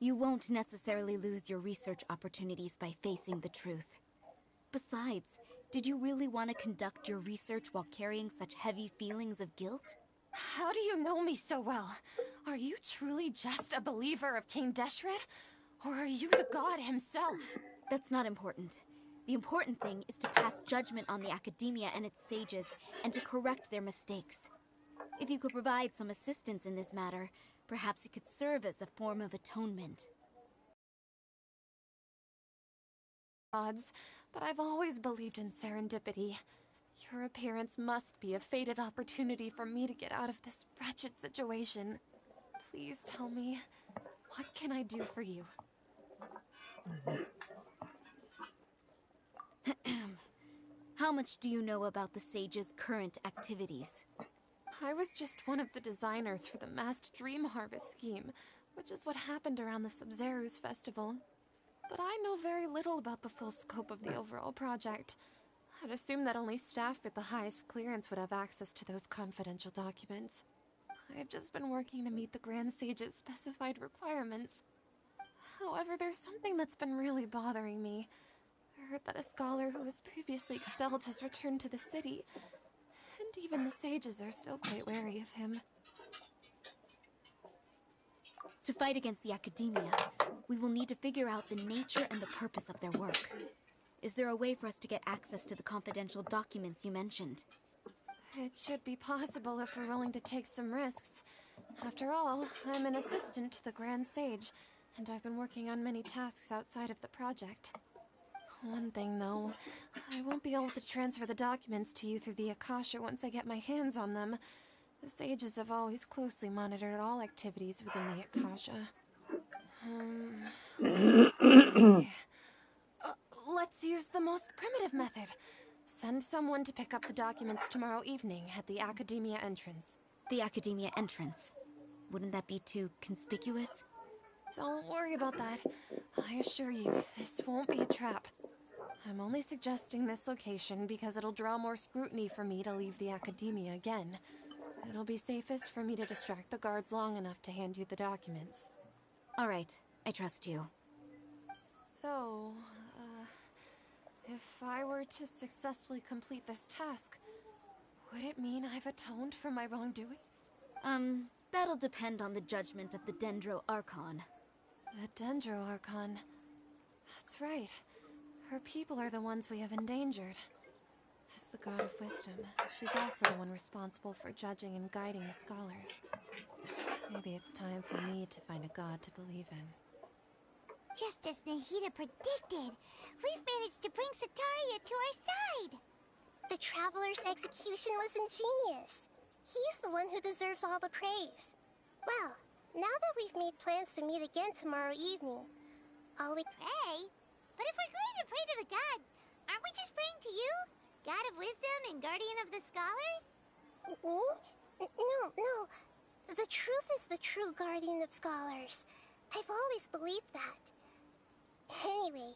You won't necessarily lose your research opportunities by facing the truth. Besides, did you really want to conduct your research while carrying such heavy feelings of guilt? How do you know me so well? Are you truly just a believer of King Deshret? Or are you the god himself? That's not important. The important thing is to pass judgment on the academia and its sages, and to correct their mistakes. If you could provide some assistance in this matter, perhaps it could serve as a form of atonement. Odds, but I've always believed in serendipity. Your appearance must be a fated opportunity for me to get out of this wretched situation. Please tell me, what can I do for you? How much do you know about the sage's current activities? I was just one of the designers for the masked dream harvest scheme, which is what happened around the SUMERU's festival. But I know very little about the full scope of the overall project. I'd assume that only staff with the highest clearance would have access to those confidential documents. I've just been working to meet the Grand Sage's specified requirements. However, there's something that's been really bothering me. I heard that a scholar who was previously expelled has returned to the city, and even the sages are still quite wary of him. To fight against the academia, we will need to figure out the nature and the purpose of their work. Is there a way for us to get access to the confidential documents you mentioned? It should be possible if we're willing to take some risks. After all, I'm an assistant to the Grand Sage, and I've been working on many tasks outside of the project. One thing, though, I won't be able to transfer the documents to you through the Akasha once I get my hands on them. The sages have always closely monitored all activities within the Akasha. Let's see. Let's use the most primitive method. Send someone to pick up the documents tomorrow evening at the Academia entrance. The Academia entrance? Wouldn't that be too conspicuous? Don't worry about that. I assure you, this won't be a trap. I'm only suggesting this location because it'll draw more scrutiny for me to leave the Academia again. It'll be safest for me to distract the guards long enough to hand you the documents. All right, I trust you. So, if I were to successfully complete this task, would it mean I've atoned for my wrongdoings? That'll depend on the judgment of the Dendro Archon. The Dendro Archon. That's right. Her people are the ones we have endangered. As the God of Wisdom, she's also the one responsible for judging and guiding the scholars. Maybe it's time for me to find a god to believe in. Just as Nahida predicted, we've managed to bring Sataria to our side! The Traveler's execution was ingenious. He's the one who deserves all the praise. Well, now that we've made plans to meet again tomorrow evening, all we pray? But if we're going to pray to the gods, aren't we just praying to you? God of Wisdom and Guardian of the Scholars? No. The truth is the true Guardian of Scholars. I've always believed that. Anyway,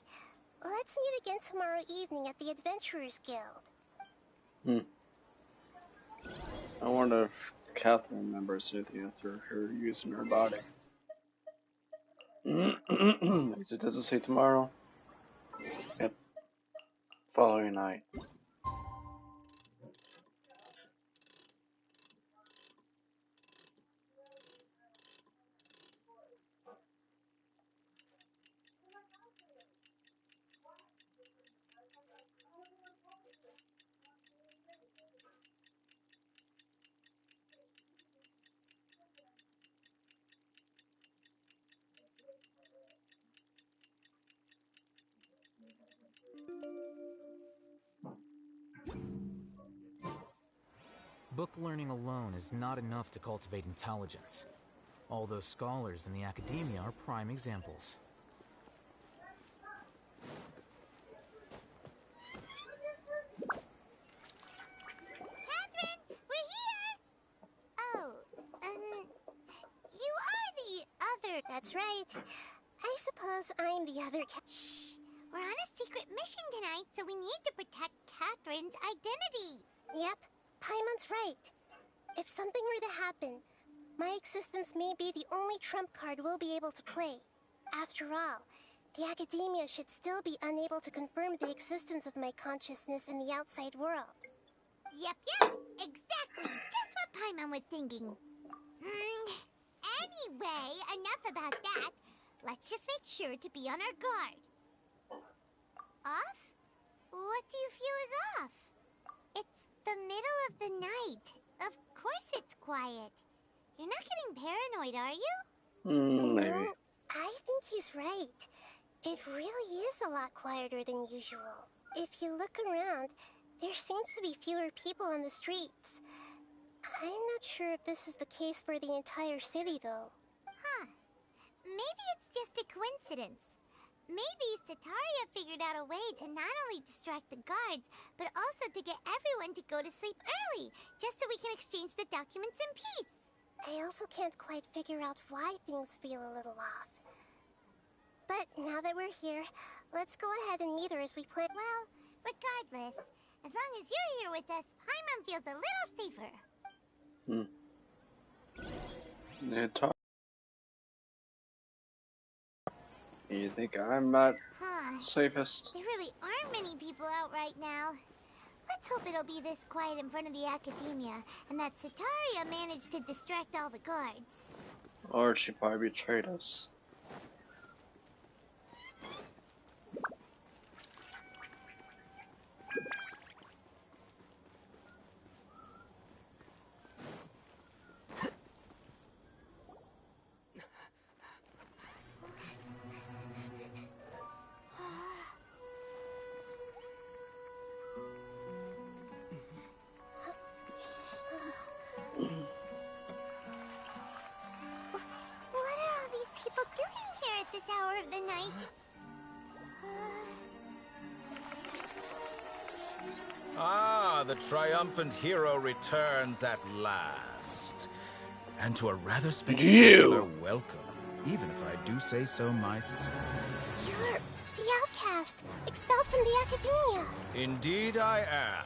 let's meet again tomorrow evening at the Adventurers Guild. I wonder if Catherine remembers Cynthia through her using her body. It doesn't say tomorrow. Yep. Following night. Book learning alone is not enough to cultivate intelligence. All those scholars in the academia are prime examples. Catherine, we're here! Oh, you are the other... That's right. I suppose I'm the other Shh! We're on a secret mission tonight, so we need to protect Catherine's identity. Yep, Paimon's right. If something were to happen, my existence may be the only trump card we'll be able to play. After all, the academia should still be unable to confirm the existence of my consciousness in the outside world. Yep, exactly. Just what Paimon was thinking. Anyway, enough about that. Let's just make sure to be on our guard. Off? What do you feel is off? It's the middle of the night. Of course it's quiet. You're not getting paranoid, are you? Maybe. No, I think he's right. It really is a lot quieter than usual. If you look around, there seems to be fewer people on the streets. I'm not sure if this is the case for the entire city, though. Huh. Maybe it's just a coincidence. Maybe Sataria figured out a way to not only distract the guards, but also to get everyone to go to sleep early, just so we can exchange the documents in peace. I also can't quite figure out why things feel a little off. But now that we're here, let's go ahead and meet her as we planned. Well, regardless, as long as you're here with us, Paimon feels a little safer. Yeah, talk. You think I'm not safest? There really aren't many people out right now. Let's hope it'll be this quiet in front of the academia, and that Sataria managed to distract all the guards. Or she probably betrayed us. What are all these people doing here at this hour of the night? Ah, the triumphant hero returns at last. And to a rather spectacular welcome, even if I do say so myself. You're the outcast, expelled from the academia. Indeed I am.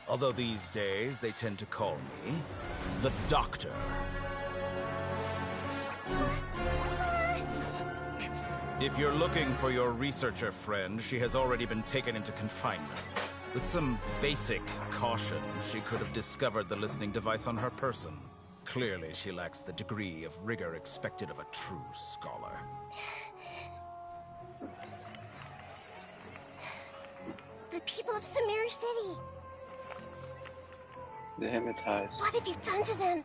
Although these days they tend to call me the Doctor. If you're looking for your researcher friend, she has already been taken into confinement. With some basic caution, she could have discovered the listening device on her person. Clearly, she lacks the degree of rigor expected of a true scholar. The people of SUMERU City. The hypnotized. What have you done to them?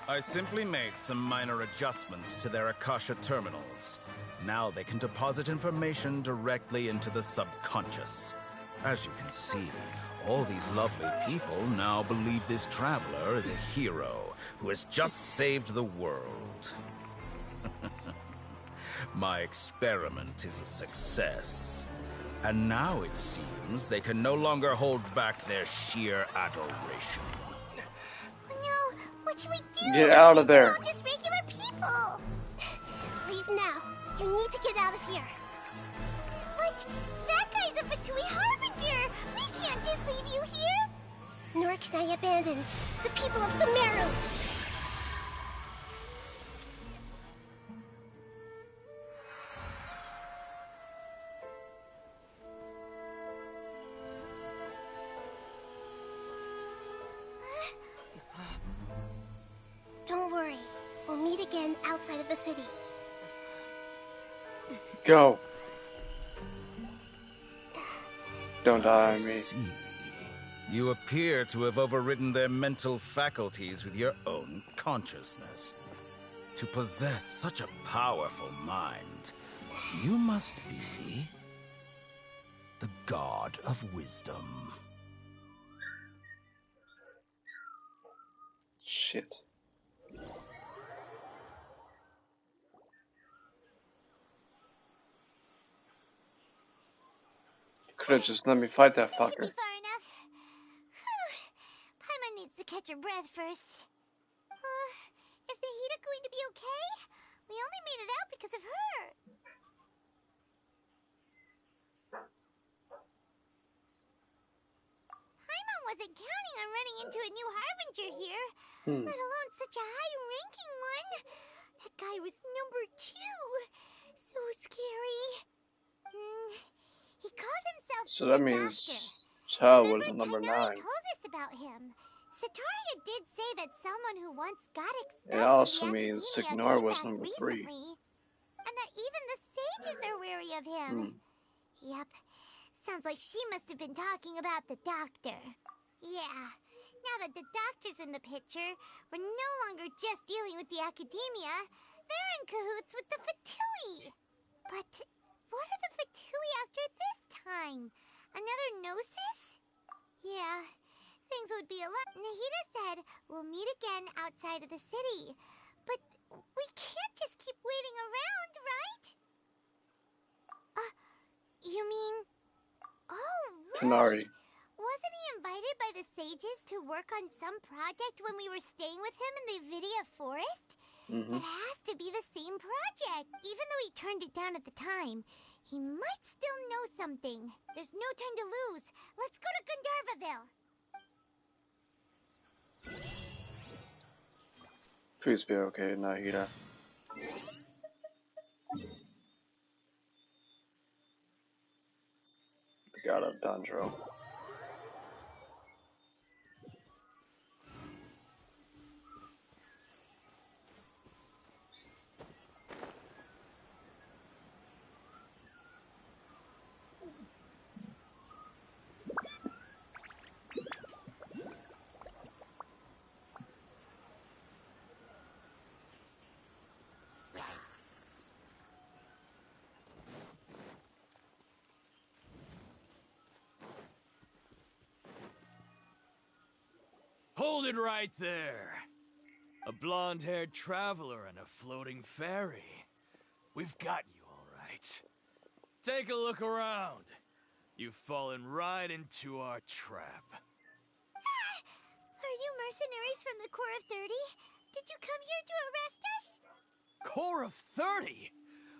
I simply made some minor adjustments to their Akasha terminals. Now they can deposit information directly into the subconscious. As you can see, all these lovely people now believe this traveler is a hero who has just saved the world. My experiment is a success. And now it seems they can no longer hold back their sheer adoration. No, what should we do? Get out of there. We're all just regular people. Leave now. You need to get out of here. What? That guy's a Fatui Harbinger! We can't just leave you here! Nor can I abandon the people of SUMERU. Don't worry. We'll meet again outside of the city. Go. Don't die on me. See, you appear to have overridden their mental faculties with your own consciousness. To possess such a powerful mind, you must be the god of wisdom. Shit. Could've just let me fight that This should fucker. be far enough. Paimon needs to catch her breath first. Is Nahida going to be okay? We only made it out because of her. Paimon wasn't counting on running into a new Harbinger here, let alone such a high-ranking one. That guy was number 2. So scary. He called himself So that the means Doctor. Child was Remember, the number Tainari 9. told us about him. Sataria did say that someone who once got It expelled also from the means Academia Signor came was back number 3. recently. And that even the sages are wary of him. Yep. Sounds like she must have been talking about the Doctor. Yeah. Now that the Doctor's in the picture, we're no longer just dealing with the Academia. They're in cahoots with the Fatui. But what are the Fatui after this time? Another Gnosis? Yeah, things would be a lot. Nahida said we'll meet again outside of the city. But we can't just keep waiting around, right? You mean... Oh, right! Tanari. Wasn't he invited by the sages to work on some project when we were staying with him in the Vidia Forest? It has to be the same project. Even though he turned it down at the time, he might still know something. There's no time to lose. Let's go to Gandharvaville. Please be okay, Nahida. We got a Dandro. Hold it right there. A blonde-haired traveler and a floating fairy. We've got you all right. Take a look around. You've fallen right into our trap. Are you mercenaries from the Corps of 30? Did you come here to arrest us? Corps of 30?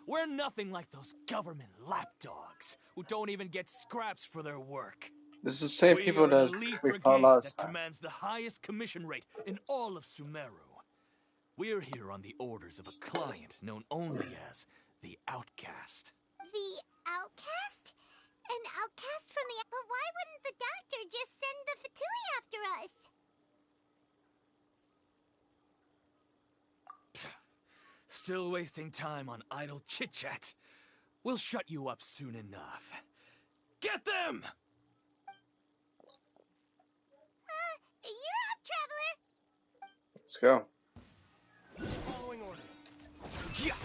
We're nothing like those government lapdogs who don't even get scraps for their work. This is the same We people are that an elite we fought brigade last that time. commands the highest commission rate in all of Sumeru. We're here on the orders of a client known only as the Outcast. The Outcast? An outcast from the... But why wouldn't the Doctor just send the Fatui after us? Still wasting time on idle chit-chat. We'll shut you up soon enough. Get them! You're up, Traveler! Let's go. Following orders. Yeah.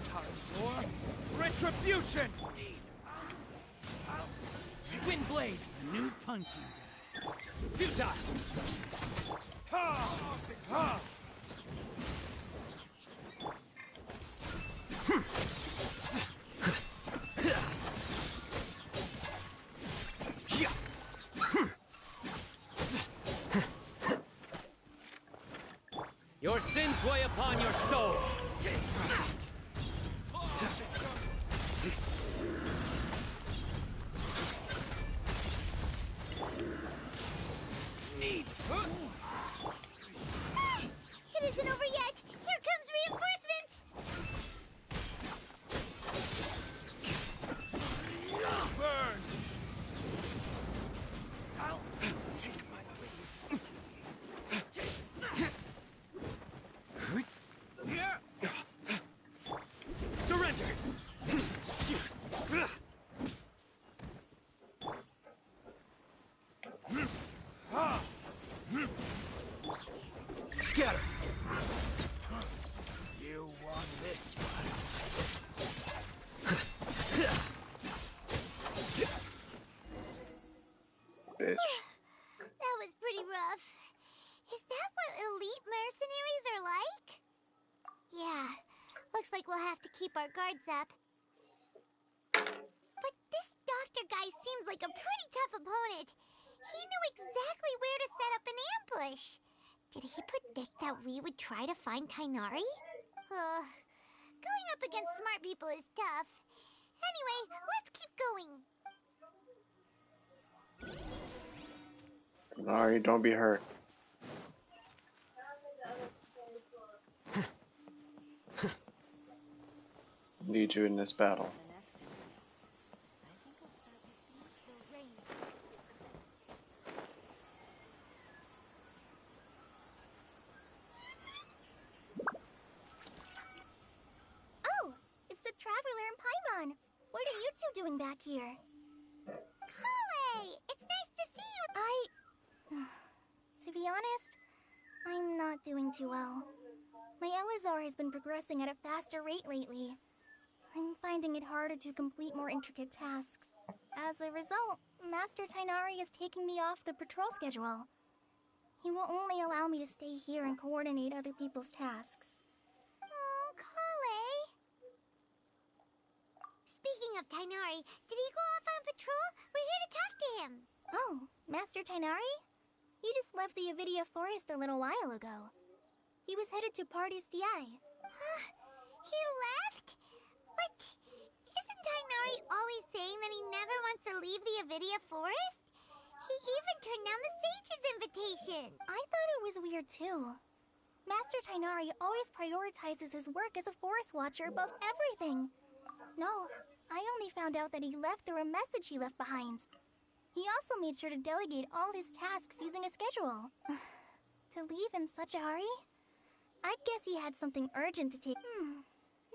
Time for retribution! Windblade! New punching bag. Futile! Ha! Ha! Your sins weigh upon your soul. Need. It isn't over yet! Here comes reinforcements! Burn! I'll take my leave. Surrender! Scatter! You won this one. Bitch. That was pretty rough. Is that what elite mercenaries are like? Yeah, looks like we'll have to keep our guards up. But this doctor guy seems like a pretty tough opponent. He knew exactly where to set up an ambush. Did he predict that we would try to find Kainari? Going up against smart people is tough. Anyway, let's keep going. Tanari, don't be hurt. lead you in this battle. Oh, it's the Traveler and Paimon. What are you two doing back here? Kale, it's nice to see you. To be honest, I'm not doing too well. My Elazar has been progressing at a faster rate lately. I'm finding it harder to complete more intricate tasks. As a result, Master Tainari is taking me off the patrol schedule. He will only allow me to stay here and coordinate other people's tasks. Oh, Kale. Speaking of Tainari, did he go off on patrol? We're here to talk to him. Oh, Master Tainari? You just left the Avidia Forest a little while ago. He was headed to Party's DI. He left? But isn't Tainari always saying that he never wants to leave the Avidia Forest? He even turned down the Sage's invitation. I thought it was weird too. Master Tainari always prioritizes his work as a forest watcher above everything. No, I only found out that he left through a message he left behind. He also made sure to delegate all his tasks using a schedule. To leave in such a hurry? I'd guess he had something urgent to take.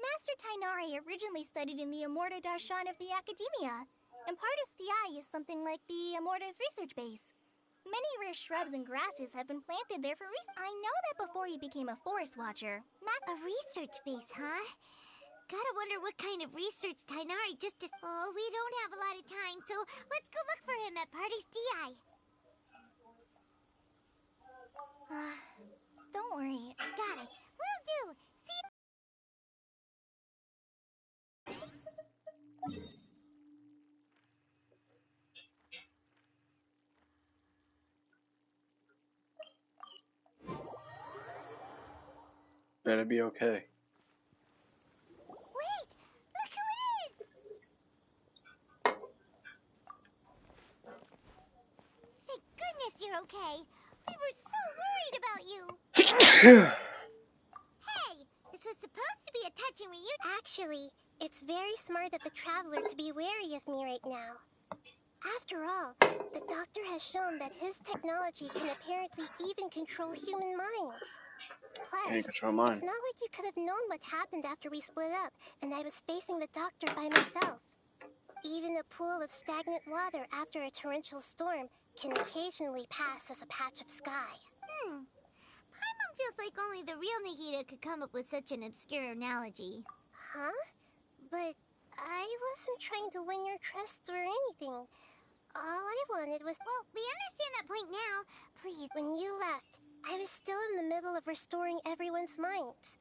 Master Tainari originally studied in the Immorta Darshan of the Academia, and Partis DI is something like the Immorta's research base. Many rare shrubs and grasses have been planted there for research. I know that before he became a forest watcher. A research base, huh? Gotta wonder what kind of research Tainari just did. Oh, we don't have a lot of time, so let's go look for him at Party's DI. Don't worry. Got it. Will do. See Better be okay. Wait! Look who it is! Thank goodness you're okay. We were so worried about you. Hey! This was supposed to be a touching reunion. Actually, it's very smart of the Traveler to be wary of me right now. After all, the Doctor has shown that his technology can apparently even control human minds. Can't Plus, control mine. it's not like you could have known what happened after we split up and I was facing the Doctor by myself. Even a pool of stagnant water after a torrential storm can occasionally pass as a patch of sky. Paimon feels like only the real Nahida could come up with such an obscure analogy. Huh? But I wasn't trying to win your trust or anything. All I wanted was... Well, we understand that point now. Please, when you left, I was still in the middle of restoring everyone's minds.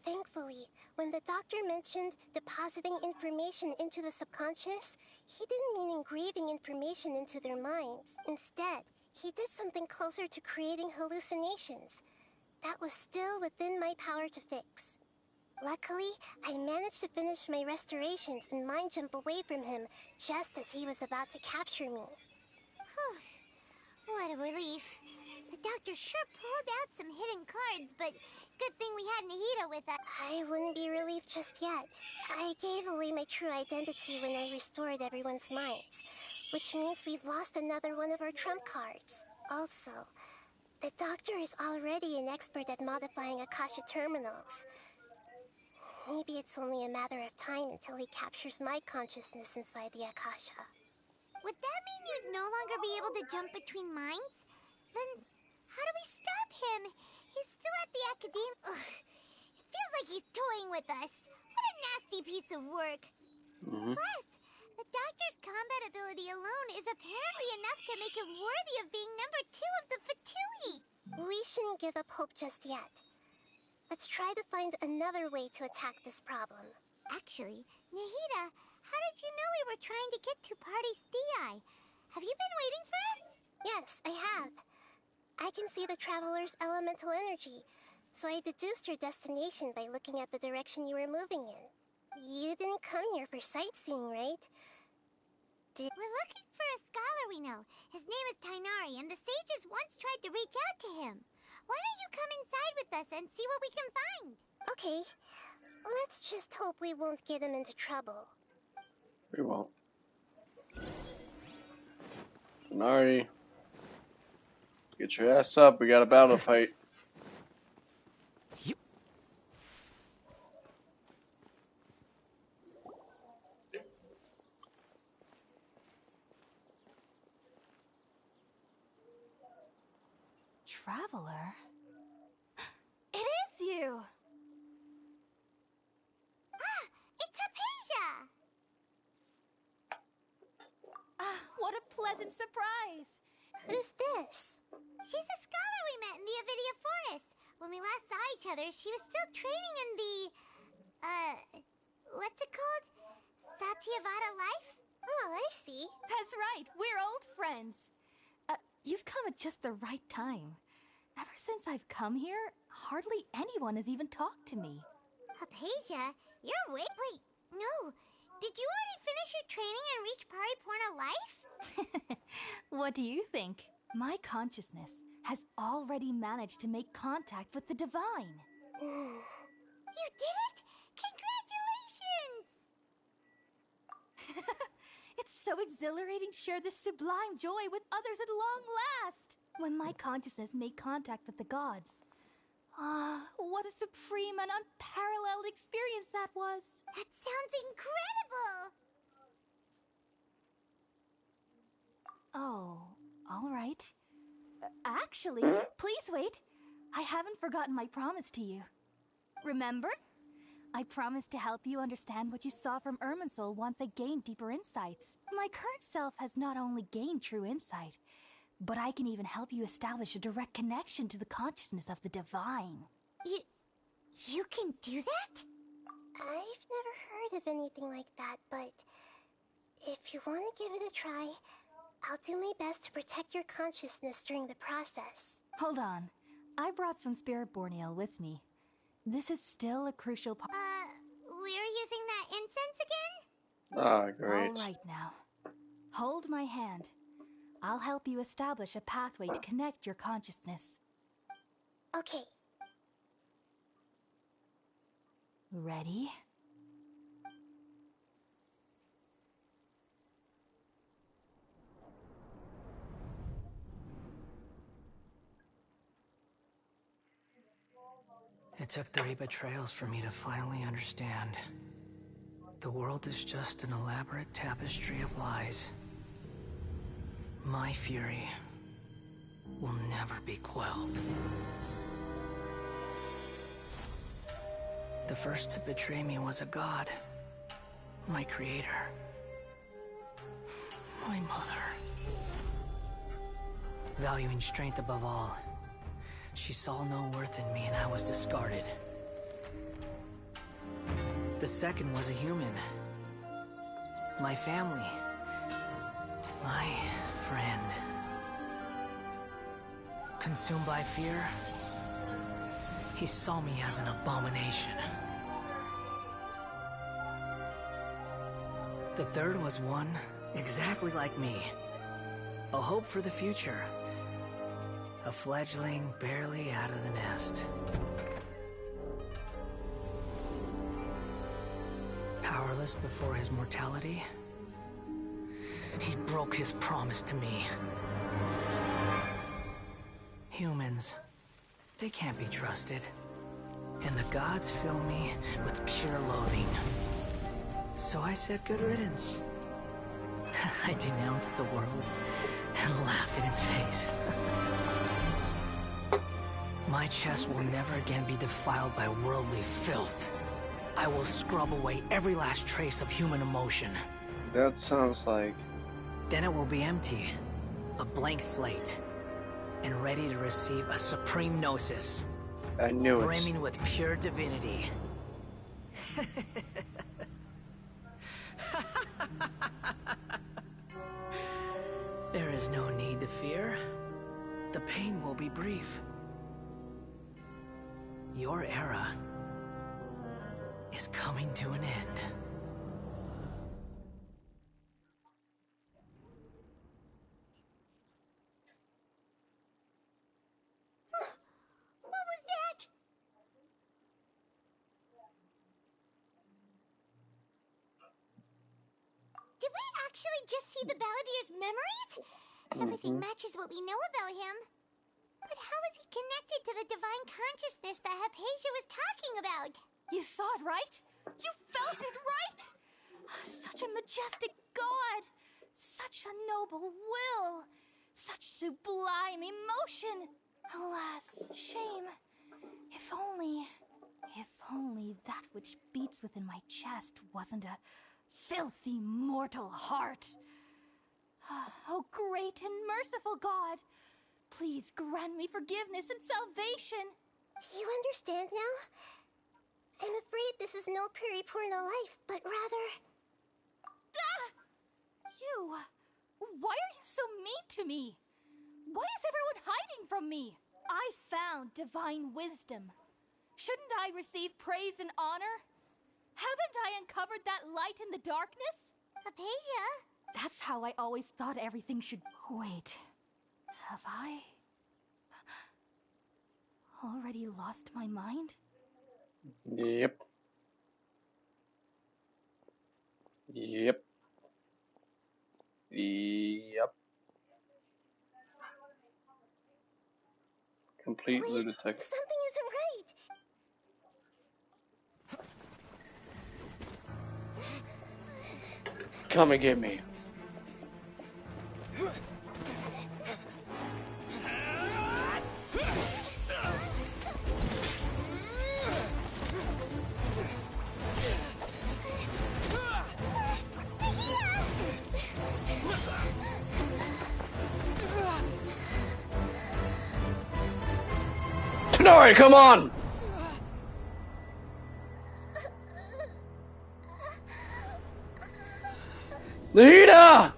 Thankfully, when the Doctor mentioned depositing information into the subconscious, he didn't mean engraving information into their minds. Instead, he did something closer to creating hallucinations. That was still within my power to fix. Luckily, I managed to finish my restorations and mind jump away from him just as he was about to capture me. Whew. What a relief. The Doctor sure pulled out some hidden cards, but good thing we had Nahida with us. I wouldn't be relieved just yet. I gave away my true identity when I restored everyone's minds, which means we've lost another one of our trump cards. Also, the Doctor is already an expert at modifying Akasha terminals. Maybe it's only a matter of time until he captures my consciousness inside the Akasha. Would that mean you'd no longer be able to jump between minds? Then how do we stop him? He's still at the Academia. It feels like he's toying with us. What a nasty piece of work. Plus, the Doctor's combat ability alone is apparently enough to make him worthy of being number 2 of the Fatui. We shouldn't give up hope just yet. Let's try to find another way to attack this problem. Actually, Nahida, how did you know we were trying to get to Party's DI? Have you been waiting for us? Yes, I have. I can see the Traveler's elemental energy, so I deduced your destination by looking at the direction you were moving in. You didn't come here for sightseeing, right? We're looking for a scholar we know. His name is Tainari, and the sages once tried to reach out to him. Why don't you come inside with us and see what we can find? Okay. Let's just hope we won't get him into trouble. We won't. Nari, get your ass up. We got a battle to fight. Traveler? It is you! Ah, it's Hypatia! Ah, what a pleasant surprise! Who's this? She's a scholar we met in the Avidia Forest. When we last saw each other, she was still training in the... what's it called? Satyavada life? Oh, I see. That's right, we're old friends. You've come at just the right time. Ever since I've come here, hardly anyone has even talked to me. Hypatia, you're way... Wait, no. Did you already finish your training and reach Pariporna life? What do you think? My consciousness has already managed to make contact with the divine. You did it? Congratulations! It's so exhilarating to share this sublime joy with others at long last. When my consciousness made contact with the gods. Ah, what a supreme and unparalleled experience that was. That sounds incredible! Oh, all right. Actually, please wait. I haven't forgotten my promise to you. Remember? I promised to help you understand what you saw from Irminsul once I gained deeper insights. My current self has not only gained true insight, but I can even help you establish a direct connection to the consciousness of the divine. You can do that? I've never heard of anything like that, but if you want to give it a try, I'll do my best to protect your consciousness during the process. Hold on. I brought some spirit borneal with me. This is still a crucial part. We're using that incense again? Ah, great. All right now. Hold my hand. I'll help you establish a pathway to connect your consciousness. Okay. Ready? It took 3 betrayals for me to finally understand. The world is just an elaborate tapestry of lies. My fury will never be quelled. The first to betray me was a god. My creator. My mother. Valuing strength above all, she saw no worth in me and I was discarded. The second was a human. My family. My friend. Consumed by fear, he saw me as an abomination. The third was one exactly like me. A hope for the future. A fledgling barely out of the nest. Powerless before his mortality, he broke his promise to me. Humans, they can't be trusted. And the gods fill me with pure loathing. So I said good riddance. I denounced the world and laugh in its face. My chest will never again be defiled by worldly filth. I will scrub away every last trace of human emotion. That sounds like... Then it will be empty. A blank slate. And ready to receive a supreme gnosis. I knew it. Brimming with pure divinity. There is no need to fear. The pain will be brief. Your era is coming to an end. What was that? actually just see the Balladier's memories? Everything matches what we know about him. But how is he connected to the divine consciousness that Hypatia was talking about? You saw it, right? You felt it, right? Such a majestic god! Such a noble will! Such sublime emotion! Alas, shame. If only that which beats within my chest wasn't a filthy mortal heart. Oh, great and merciful God! Please grant me forgiveness and salvation! Do you understand now? I'm afraid this is no periporno life, but rather... You! Why are you so mean to me? Why is everyone hiding from me? I found divine wisdom. Shouldn't I receive praise and honor? Haven't I uncovered that light in the darkness? Hypatia? That's how I always thought everything should... Wait. Have I... already lost my mind? Yep. Yep. Yep. Complete Wait, lunatic. something isn't right. Come and get me. Tenari, come on! Nahida!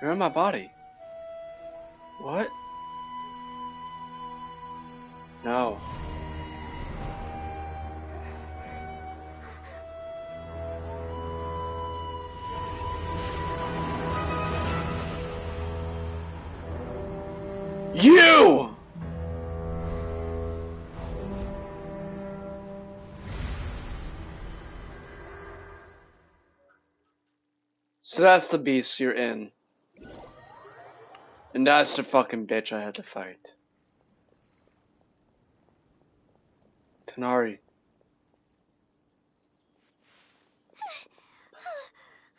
You're in my body. What? No. You! So that's the beast you're in. And that's the fucking bitch I had to fight. Tenari.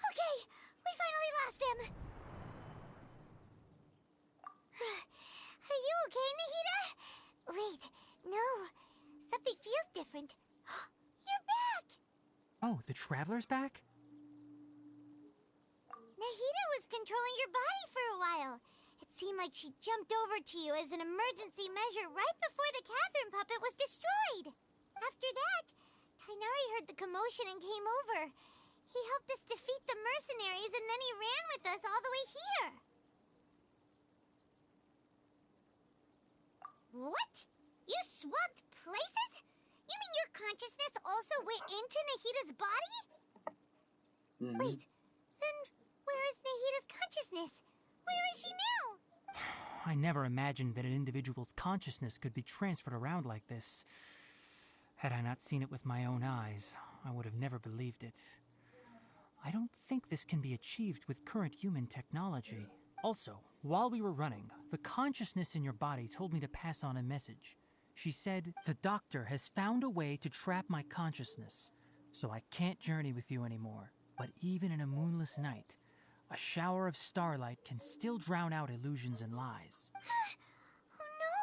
Okay, we finally lost him. Are you okay, Nahida? Wait, no. Something feels different. You're back! Oh, the Traveler's back? Nahida was controlling your body for a while. It seemed like she jumped over to you as an emergency measure right before the Catherine puppet was destroyed. After that, Tainari heard the commotion and came over. He helped us defeat the mercenaries and then he ran with us all the way here. What? You swapped places? You mean your consciousness also went into Nahida's body? Wait, then where is Nahida's consciousness? Where is she now? I never imagined that an individual's consciousness could be transferred around like this. Had I not seen it with my own eyes, I would have never believed it. I don't think this can be achieved with current human technology. Also, while we were running, the consciousness in your body told me to pass on a message. She said, "The doctor has found a way to trap my consciousness, so I can't journey with you anymore. But even in a moonless night, a shower of starlight can still drown out illusions and lies." Oh no!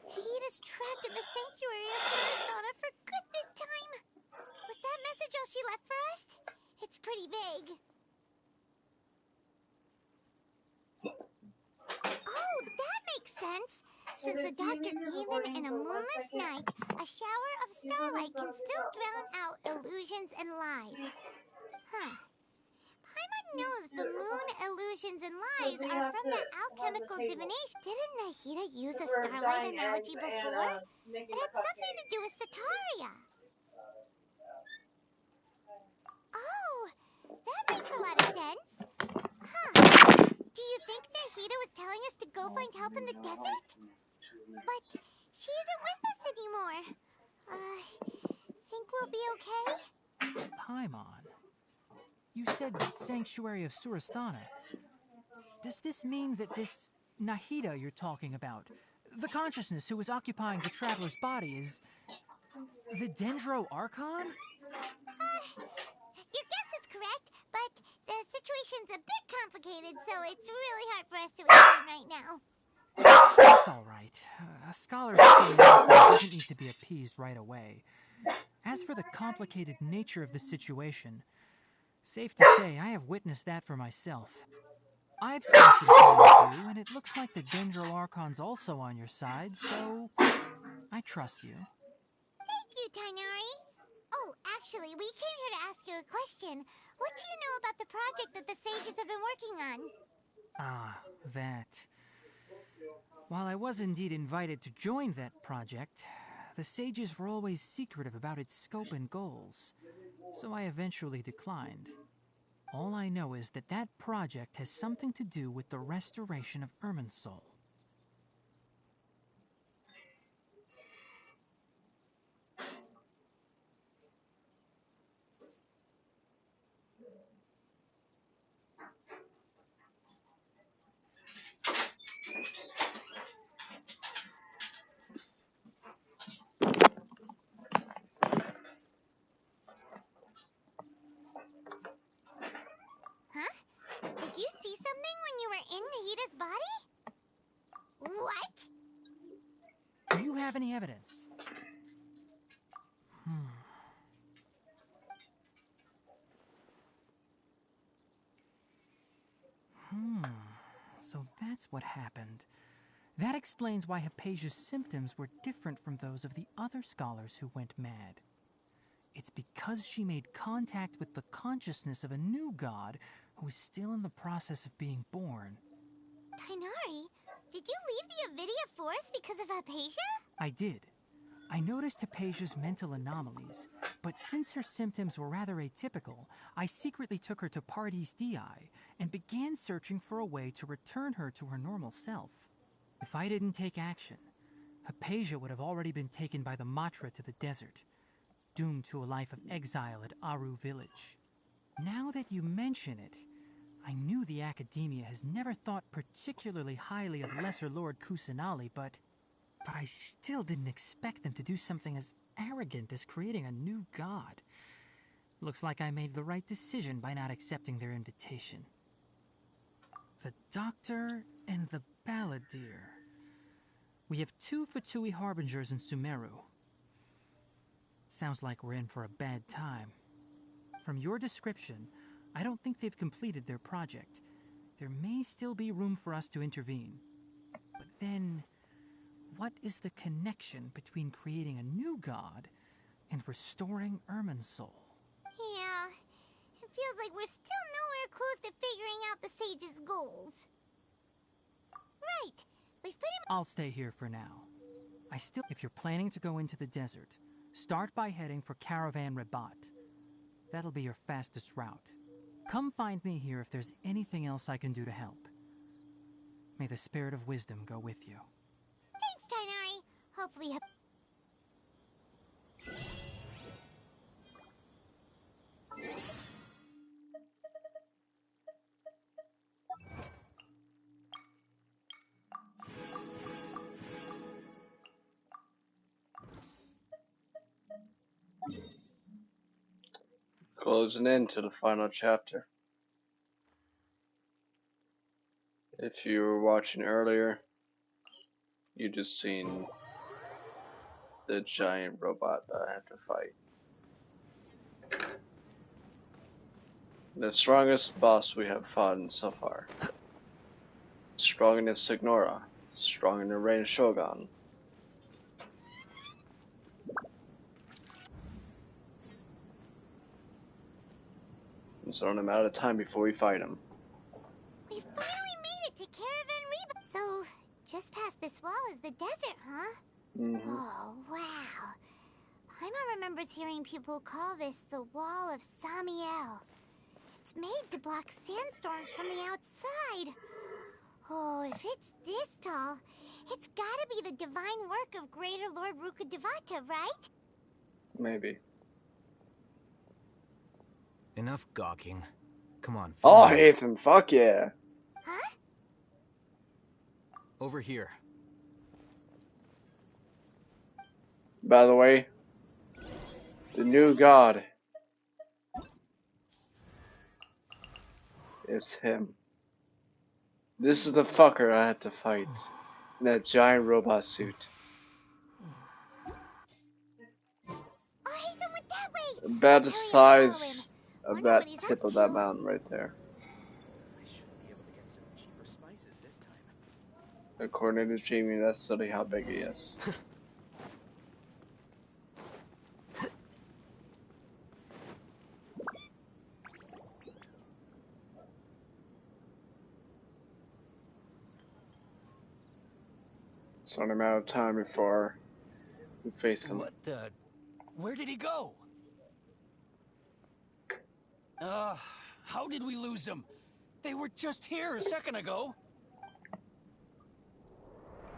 Nahida's trapped in the sanctuary of Surasthana for good this time. Was that message all she left for us? It's pretty vague. Oh, that makes sense. Says the doctor, even in a moonless night, a shower of starlight can still drown out illusions and lies. Huh. Paimon knows the moon illusions and lies are from the alchemical divination. Didn't Nahida use a starlight analogy before? It had something to do with Sataria. Oh, that makes a lot of sense. Huh. Do you think Nahida was telling us to go find help in the desert? But she isn't with us anymore. Think we'll be okay? Paimon, you said Sanctuary of Surasthana. Does this mean that this Nahida you're talking about, the consciousness who was occupying the traveler's body, is the Dendro Archon? Your guess is correct, but the situation's a bit complicated, so it's really hard for us to explain right now. That's all right. A scholar's curiosity doesn't need to be appeased right away. As for the complicated nature of the situation, safe to say I have witnessed that for myself. I've spent some time with you, and it looks like the Dendro Archon's also on your side, so I trust you. Thank you, Tainari. Oh, actually, we came here to ask you a question. What do you know about the project that the sages have been working on? Ah, that. While I was indeed invited to join that project, the sages were always secretive about its scope and goals, so I eventually declined. All I know is that that project has something to do with the restoration of Irminsul. Huh? Did you see something when you were in Nahida's body? What? Do you have any evidence? So that's what happened. That explains why Hypatia's symptoms were different from those of the other scholars who went mad. It's because she made contact with the consciousness of a new god who is still in the process of being born. Tainari, did you leave the Avidia Forest because of Hypatia? I did. I noticed Hypatia's mental anomalies, but since her symptoms were rather atypical, I secretly took her to Pardis Dii and began searching for a way to return her to her normal self. If I didn't take action, Hypatia would have already been taken by the Matra to the desert, doomed to a life of exile at Aru village. Now that you mention it, I knew the Academia has never thought particularly highly of Lesser Lord Kusanali, but I still didn't expect them to do something as arrogant as creating a new god. Looks like I made the right decision by not accepting their invitation. The Doctor and the Balladeer. We have 2 Fatui Harbingers in SUMERU. Sounds like we're in for a bad time. From your description, I don't think they've completed their project. There may still be room for us to intervene. But then, what is the connection between creating a new god and restoring Irminsul? Yeah, it feels like we're still nowhere close to figuring out the sage's goals. Right, we've pretty much... I'll stay here for now. If you're planning to go into the desert, start by heading for Caravan Rabat. That'll be your fastest route. Come find me here if there's anything else I can do to help. May the spirit of wisdom go with you. Thanks, Tainari. Hopefully... Closing into the final chapter. If you were watching earlier, you just seen the giant robot that I have to fight. The strongest boss we have fought so far. Strong in the Signora, strong in the Rain Shogun. It's only a matter of time before we fight him. We finally made it to Caravan Reba. So, just past this wall is the desert, huh? Oh, wow. Paimon remembers hearing people call this the Wall of Samiel. It's made to block sandstorms from the outside. Oh, if it's this tall, it's gotta be the divine work of Greater Lord Rukkhadevata, right? Maybe. Enough gawking. Come on, Oh, follow me. Ethan, fuck yeah. Huh? Over here. By the way, the new god is him. This is the fucker I had to fight in that giant robot suit. Oh, Hatham went that way! About the Let's hurry up and follow him. size of Wonder that what he's tip up of to. that mountain right there. I should be able to get some cheaper spices this time. According to Jamie, that's silly how big he is. It's only a matter of time before we face him. What the? Where did he go? How did we lose him? They were just here a second ago.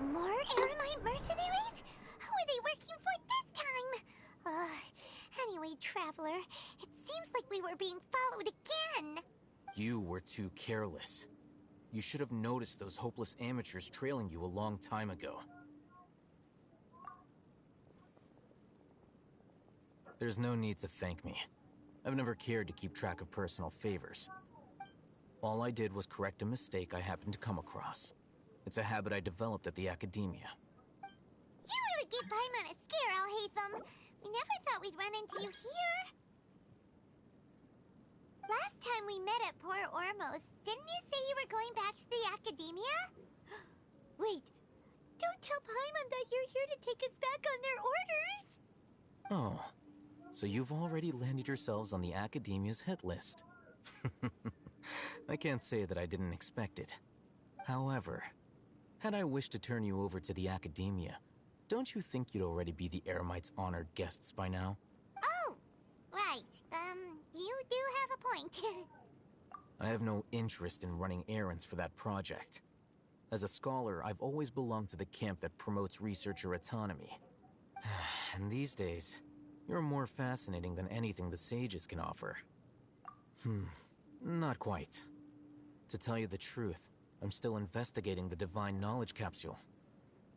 More Eremite mercenaries? Who are they working for this time? Anyway, Traveler, it seems like we were being followed again. You were too careless. You should have noticed those hopeless amateurs trailing you a long time ago. There's no need to thank me. I've never cared to keep track of personal favors. All I did was correct a mistake I happened to come across. It's a habit I developed at the academia. You really gave Paimon a scare, Al Hatham. We never thought we'd run into you here. Last time we met at Port Ormos, didn't you say you were going back to the academia? Wait, don't tell Paimon that you're here to take us back on their orders. Oh, so you've already landed yourselves on the academia's hit list. I can't say that I didn't expect it. However, had I wished to turn you over to the academia, don't you think you'd already be the Eremites' honored guests by now? Oh, right. You do have a point. I have no interest in running errands for that project. As a scholar, I've always belonged to the camp that promotes researcher autonomy. And these days, you're more fascinating than anything the sages can offer. Not quite. To tell you the truth, I'm still investigating the Divine Knowledge Capsule.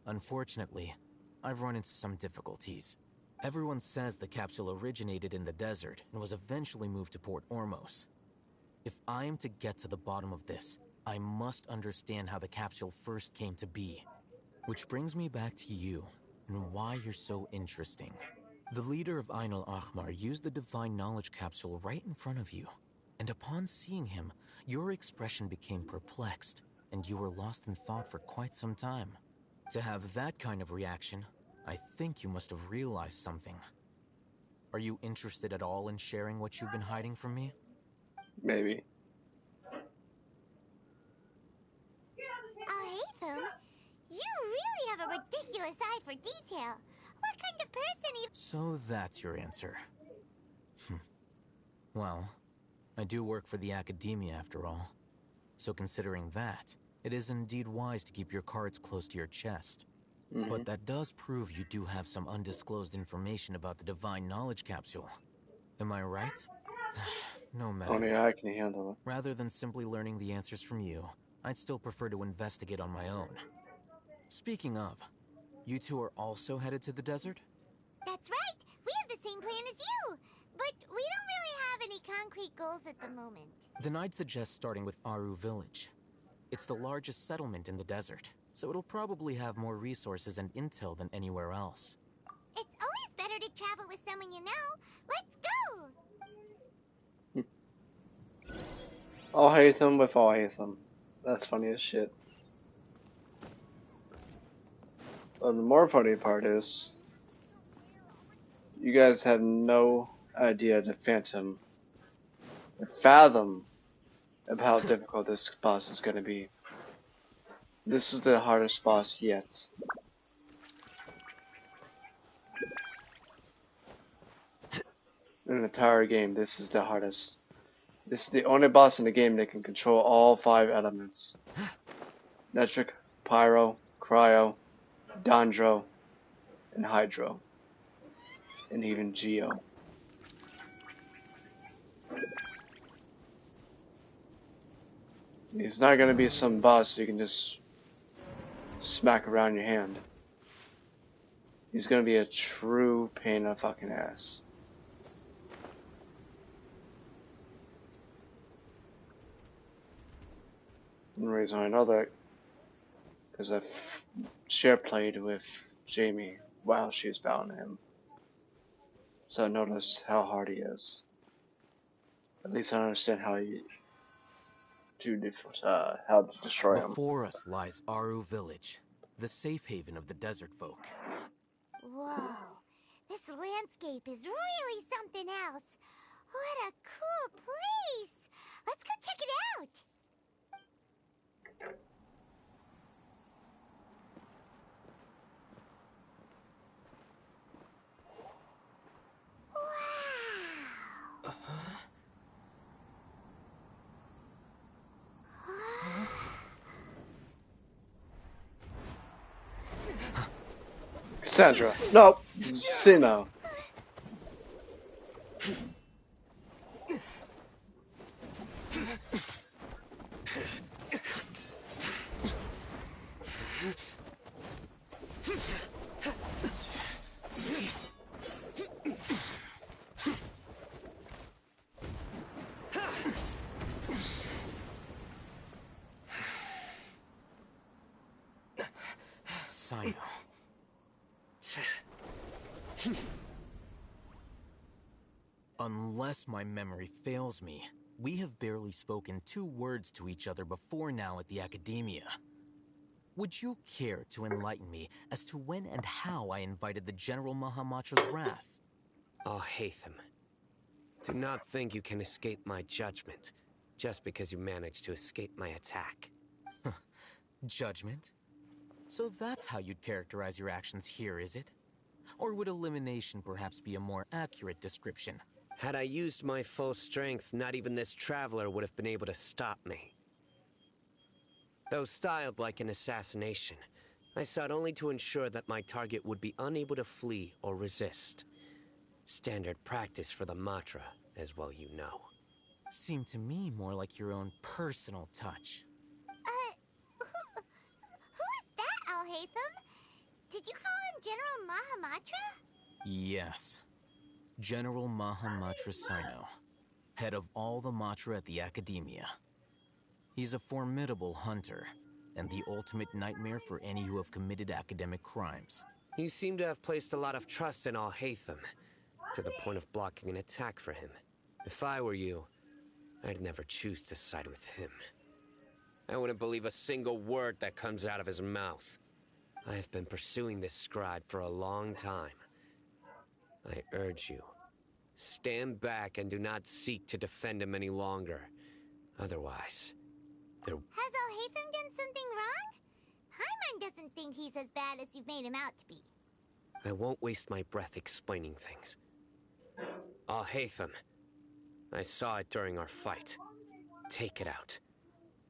Unfortunately, I've run into some difficulties. Everyone says the capsule originated in the desert and was eventually moved to Port Ormos. If I am to get to the bottom of this, I must understand how the capsule first came to be. Which brings me back to you, and why you're so interesting. The leader of Ainul Ahmar used the Divine Knowledge Capsule right in front of you, and upon seeing him, your expression became perplexed, and you were lost in thought for quite some time. To have that kind of reaction, I think you must have realized something. Are you interested at all in sharing what you've been hiding from me? Maybe. Hatham, you really have a ridiculous eye for detail. What kind of person you... So that's your answer. Well, I do work for the academia after all. So considering that, it is indeed wise to keep your cards close to your chest. But that does prove you do have some undisclosed information about the Divine Knowledge Capsule. Am I right? No matter. Only I can handle it. Rather than simply learning the answers from you, I'd still prefer to investigate on my own. Speaking of, you two are also headed to the desert? That's right. We have the same plan as you. But we don't really have any concrete goals at the moment. Then I'd suggest starting with Aru Village. It's the largest settlement in the desert, so it'll probably have more resources and intel than anywhere else. It's always better to travel with someone you know. Let's go! I'll hate them with all hate them. That's funny as shit. But the more funny part is, you guys have no idea the Phantom, the fathom of how difficult this boss is going to be. This is the hardest boss yet. In the entire game, this is the hardest. This is the only boss in the game that can control all 5 elements. Nitric, Pyro, Cryo, Dendro, and Hydro. And even Geo. He's not gonna be some boss you can just smack around your hand. He's gonna be a true pain in the fucking ass. And the reason I know that, because I've share played with Jamie while she was battling him. So I noticed how hard he is. At least I understand how to destroy him. Before us lies Aru Village, the safe haven of the desert folk. Whoa, this landscape is really something else. What a cool place! Let's go check it out! Wow! Cassandra. No! Sino. Sino. Unless my memory fails me, we have barely spoken 2 words to each other before now at the Academia. Would you care to enlighten me as to when and how I invited the General Mahamatra's wrath? Oh, Hatham. Do not think you can escape my judgment, just because you managed to escape my attack. Judgment? So that's how you'd characterize your actions here, is it? Or would elimination perhaps be a more accurate description? Had I used my full strength, not even this traveler would have been able to stop me. Though styled like an assassination, I sought only to ensure that my target would be unable to flee or resist. Standard practice for the Matra, as well you know. Seemed to me more like your own personal touch. Who is that, Al-Hatham? Did you call him General Mahamatra? Yes. General Mahamatra Sino, head of all the Matra at the Academia. He's a formidable hunter, and the ultimate nightmare for any who have committed academic crimes. You seem to have placed a lot of trust in Al-Hatham, to the point of blocking an attack for him. If I were you, I'd never choose to side with him. I wouldn't believe a single word that comes out of his mouth. I have been pursuing this scribe for a long time. I urge you, stand back and do not seek to defend him any longer. Otherwise, there... Has Al-Hatham done something wrong? Hyman doesn't think he's as bad as you've made him out to be. I won't waste my breath explaining things. Al-Hatham, I saw it during our fight. Take it out.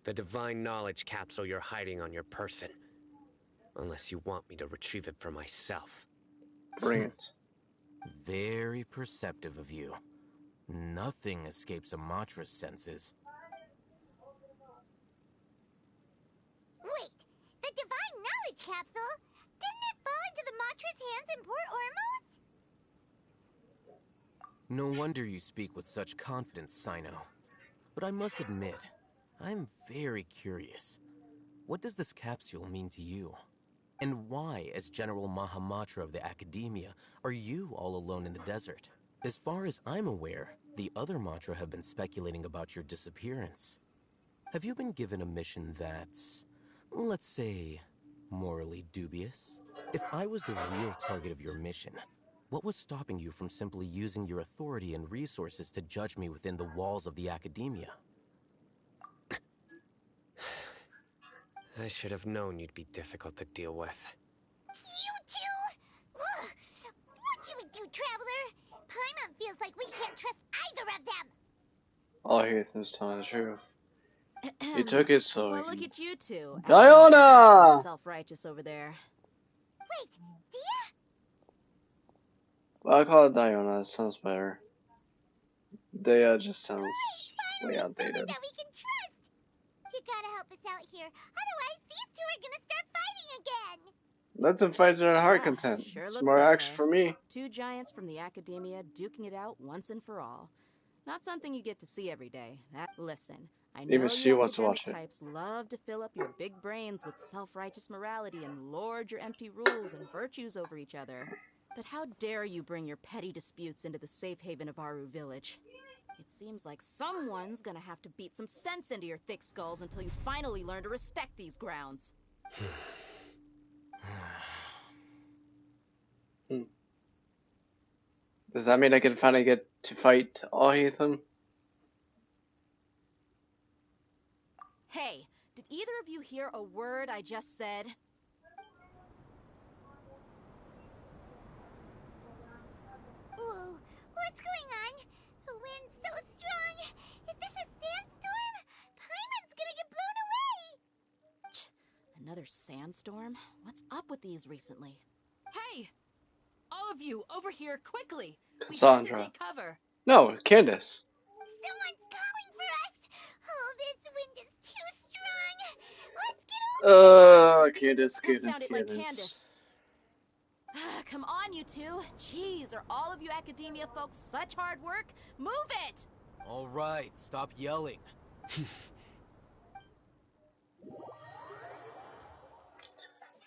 The divine knowledge capsule you're hiding on your person. Unless you want me to retrieve it for myself. Bring it. Very perceptive of you. Nothing escapes a Matra's senses. Wait, the divine knowledge capsule? Didn't it fall into the Matra's hands in Port Ormos? No wonder you speak with such confidence, Sino. But I must admit, I'm very curious. What does this capsule mean to you? And why, as General Mahamatra of the Academia, are you all alone in the desert? As far as I'm aware, the other Matra have been speculating about your disappearance. Have you been given a mission that's, let's say, morally dubious? If I was the real target of your mission, what was stopping you from simply using your authority and resources to judge me within the walls of the Academia? I should have known you'd be difficult to deal with. You two? Ugh. What should we do, Traveler? Paimon feels like we can't trust either of them. All Hatham's telling the truth. He took it so Well, he look can... at you two. Diona! Self-righteous over there. Wait, Dia? Well, I call it Diona. It sounds better. Dea just sounds way Someone outdated. that we can trust! You gotta help us out here. Otherwise, these two are gonna start fighting again! Let them fight their heart Yeah, content. sure It's looks more that action way. for me. Two giants from the academia duking it out once and for all. Not something you get to see every day. Listen, I Even know she you wants to watch academic it. types love to fill up your big brains with self-righteous morality and lord your empty rules and virtues over each other. But how dare you bring your petty disputes into the safe haven of Aru Village? It seems like someone's gonna have to beat some sense into your thick skulls until you finally learn to respect these grounds. Does that mean I can finally get to fight Ahitham? Hey, did either of you hear a word I just said? Whoa, what's going on? The wind's so strong. Is this a sandstorm? Paimon's gonna get blown away! Another sandstorm? What's up with these recently? Hey! All of you, over here, quickly! We have to Cassandra. take cover. No, Candace. Someone's calling for us! Oh, this wind is too strong! Let's get over Candace, That Candace, sounded like Candace. Candace. Come on, you two. Jeez, are all of you academia folks such hard work? Move it! All right, stop yelling.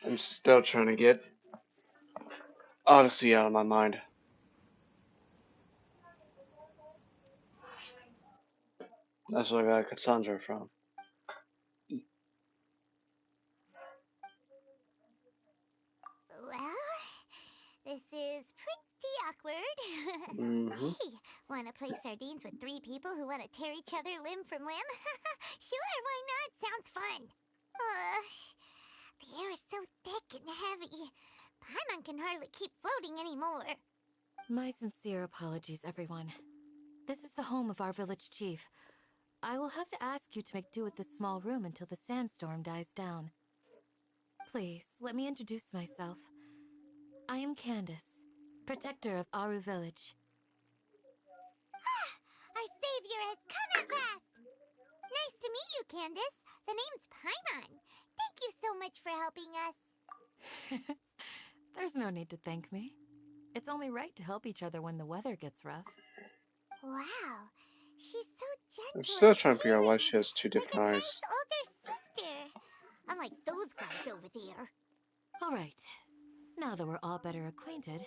I'm still trying to get Odyssey out of my mind. That's where I got Cassandra from. Well, this is pretty awkward. Mm-hmm. Hey, wanna play sardines with three people who wanna tear each other limb from limb? Sure, why not? Sounds fun. The air is so thick and heavy. Paimon can hardly keep floating anymore. My sincere apologies, everyone. This is the home of our village chief. I will have to ask you to make do with this small room until the sandstorm dies down. Please, let me introduce myself. I am Candace, protector of Aru Village. Our savior has come at last! Nice to meet you, Candace. The name's Paimon. Thank you so much for helping us. There's no need to thank me. It's only right to help each other when the weather gets rough. Wow, she's so gentle. I'm still and trying to figure out why caring, she has two like a different eyes. nice older sister. Unlike those guys over there. All right. Now that we're all better acquainted,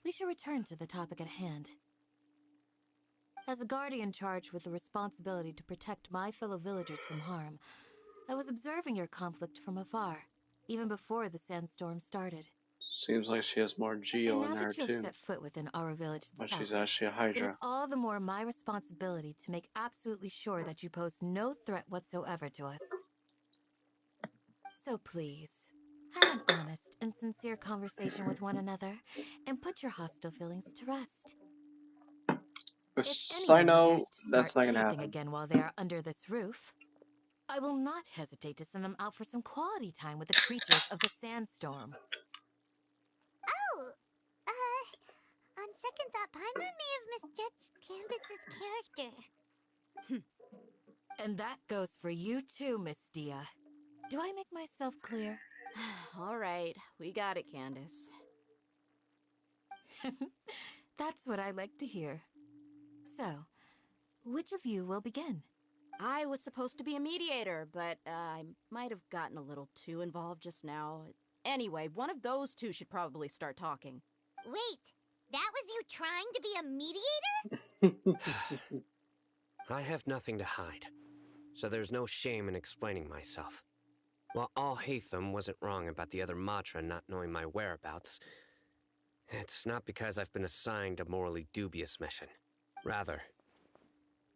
we should return to the topic at hand. As a guardian charged with the responsibility to protect my fellow villagers from harm, I was observing your conflict from afar, even before the sandstorm started. Seems like she has more And Geo now in her that you have too. set foot within our village But itself, she's actually a it is Hydra. all the more my responsibility to make absolutely sure that you pose no threat whatsoever to us. So please, have an honest and sincere conversation with one another, and put your hostile feelings to rest. If I anyone know dares to start that's not gonna anything happen. again while they are under this roof, I will not hesitate to send them out for some quality time with the creatures of the sandstorm. Oh, on second thought, Paimon may have misjudged Candace's character. And that goes for you too, Miss Dia. Do I make myself clear? All right, we got it, Candace. That's what I like to hear. So, which of you will begin? I was supposed to be a mediator, but I might have gotten a little too involved just now. Anyway, one of those two should probably start talking. Wait, that was you trying to be a mediator? I have nothing to hide, so there's no shame in explaining myself. While Alhaitham wasn't wrong about the other Matra not knowing my whereabouts, it's not because I've been assigned a morally dubious mission. Rather,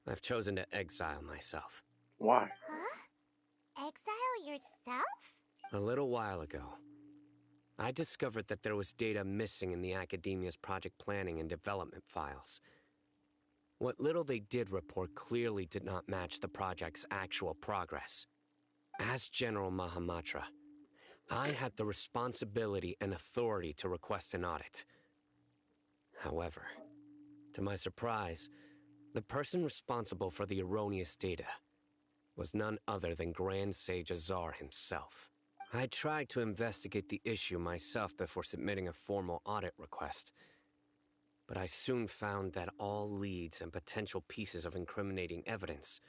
I've chosen to exile myself. Why? Huh? Exile yourself? A little while ago, I discovered that there was data missing in the Academia's project planning and development files. What little they did report clearly did not match the project's actual progress. As General Mahamatra, I had the responsibility and authority to request an audit. However, to my surprise, the person responsible for the erroneous data was none other than Grand Sage Azar himself. I tried to investigate the issue myself before submitting a formal audit request, but I soon found that all leads and potential pieces of incriminating evidence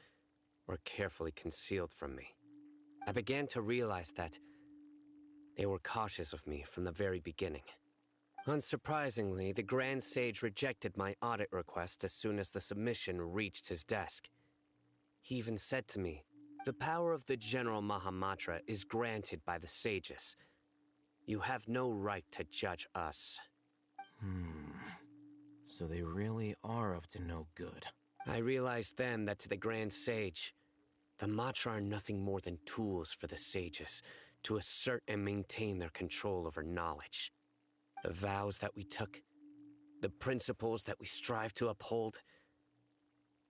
were carefully concealed from me. I began to realize that they were cautious of me from the very beginning. Unsurprisingly, the Grand Sage rejected my audit request as soon as the submission reached his desk. He even said to me, "The power of the General Mahamatra is granted by the sages. You have no right to judge us." So they really are up to no good. I realized then that to the Grand Sage, the Matra are nothing more than tools for the sages to assert and maintain their control over knowledge. The vows that we took, the principles that we strive to uphold,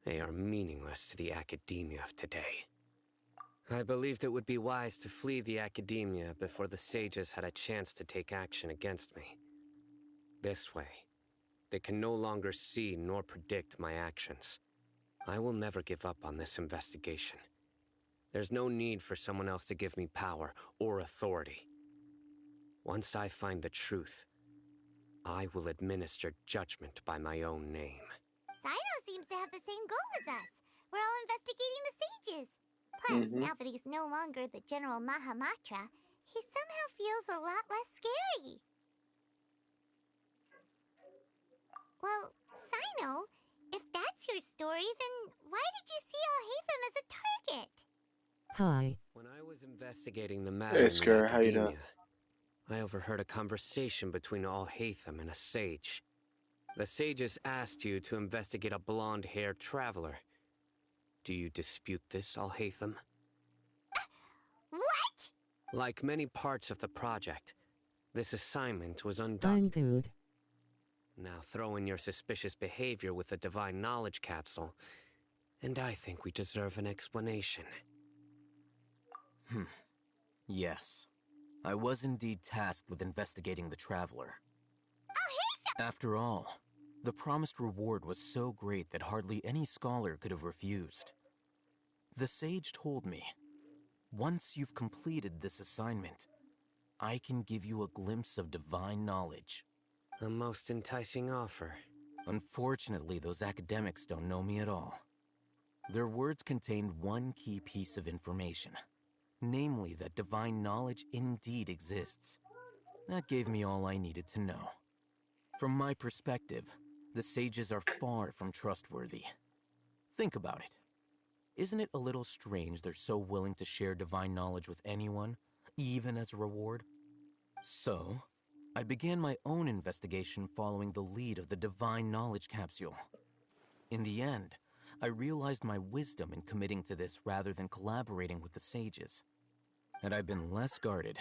they are meaningless to the academia of today. I believed it would be wise to flee the academia before the sages had a chance to take action against me. This way, they can no longer see nor predict my actions. I will never give up on this investigation. There's no need for someone else to give me power or authority. Once I find the truth, I will administer judgment by my own name. Sino seems to have the same goal as us. We're all investigating the sages. Plus, now that he's no longer the General Mahamatra, he somehow feels a lot less scary. Well, Sino, if that's your story, then why did you see Alhaitham as a target? Hi. When I was investigating the matter Hey, in the Scar, how you doing? academia, I overheard a conversation between Alhaitham and a sage. The sages asked you to investigate a blonde-haired traveler. Do you dispute this, Alhaitham? What? Like many parts of the project, this assignment was I'm undocumented. good. Now throw in your suspicious behavior with the Divine Knowledge Capsule, and I think we deserve an explanation. Yes. I was indeed tasked with investigating the Traveler. After all, the promised reward was so great that hardly any scholar could have refused. The sage told me, once you've completed this assignment, I can give you a glimpse of divine knowledge. A most enticing offer. Unfortunately, those academics don't know me at all. Their words contained one key piece of information, namely that divine knowledge indeed exists. That gave me all I needed to know. From my perspective, the sages are far from trustworthy. Think about it. Isn't it a little strange they're so willing to share divine knowledge with anyone, even as a reward? So, I began my own investigation following the lead of the Divine Knowledge Capsule. In the end, I realized my wisdom in committing to this rather than collaborating with the sages. Had I been less guarded,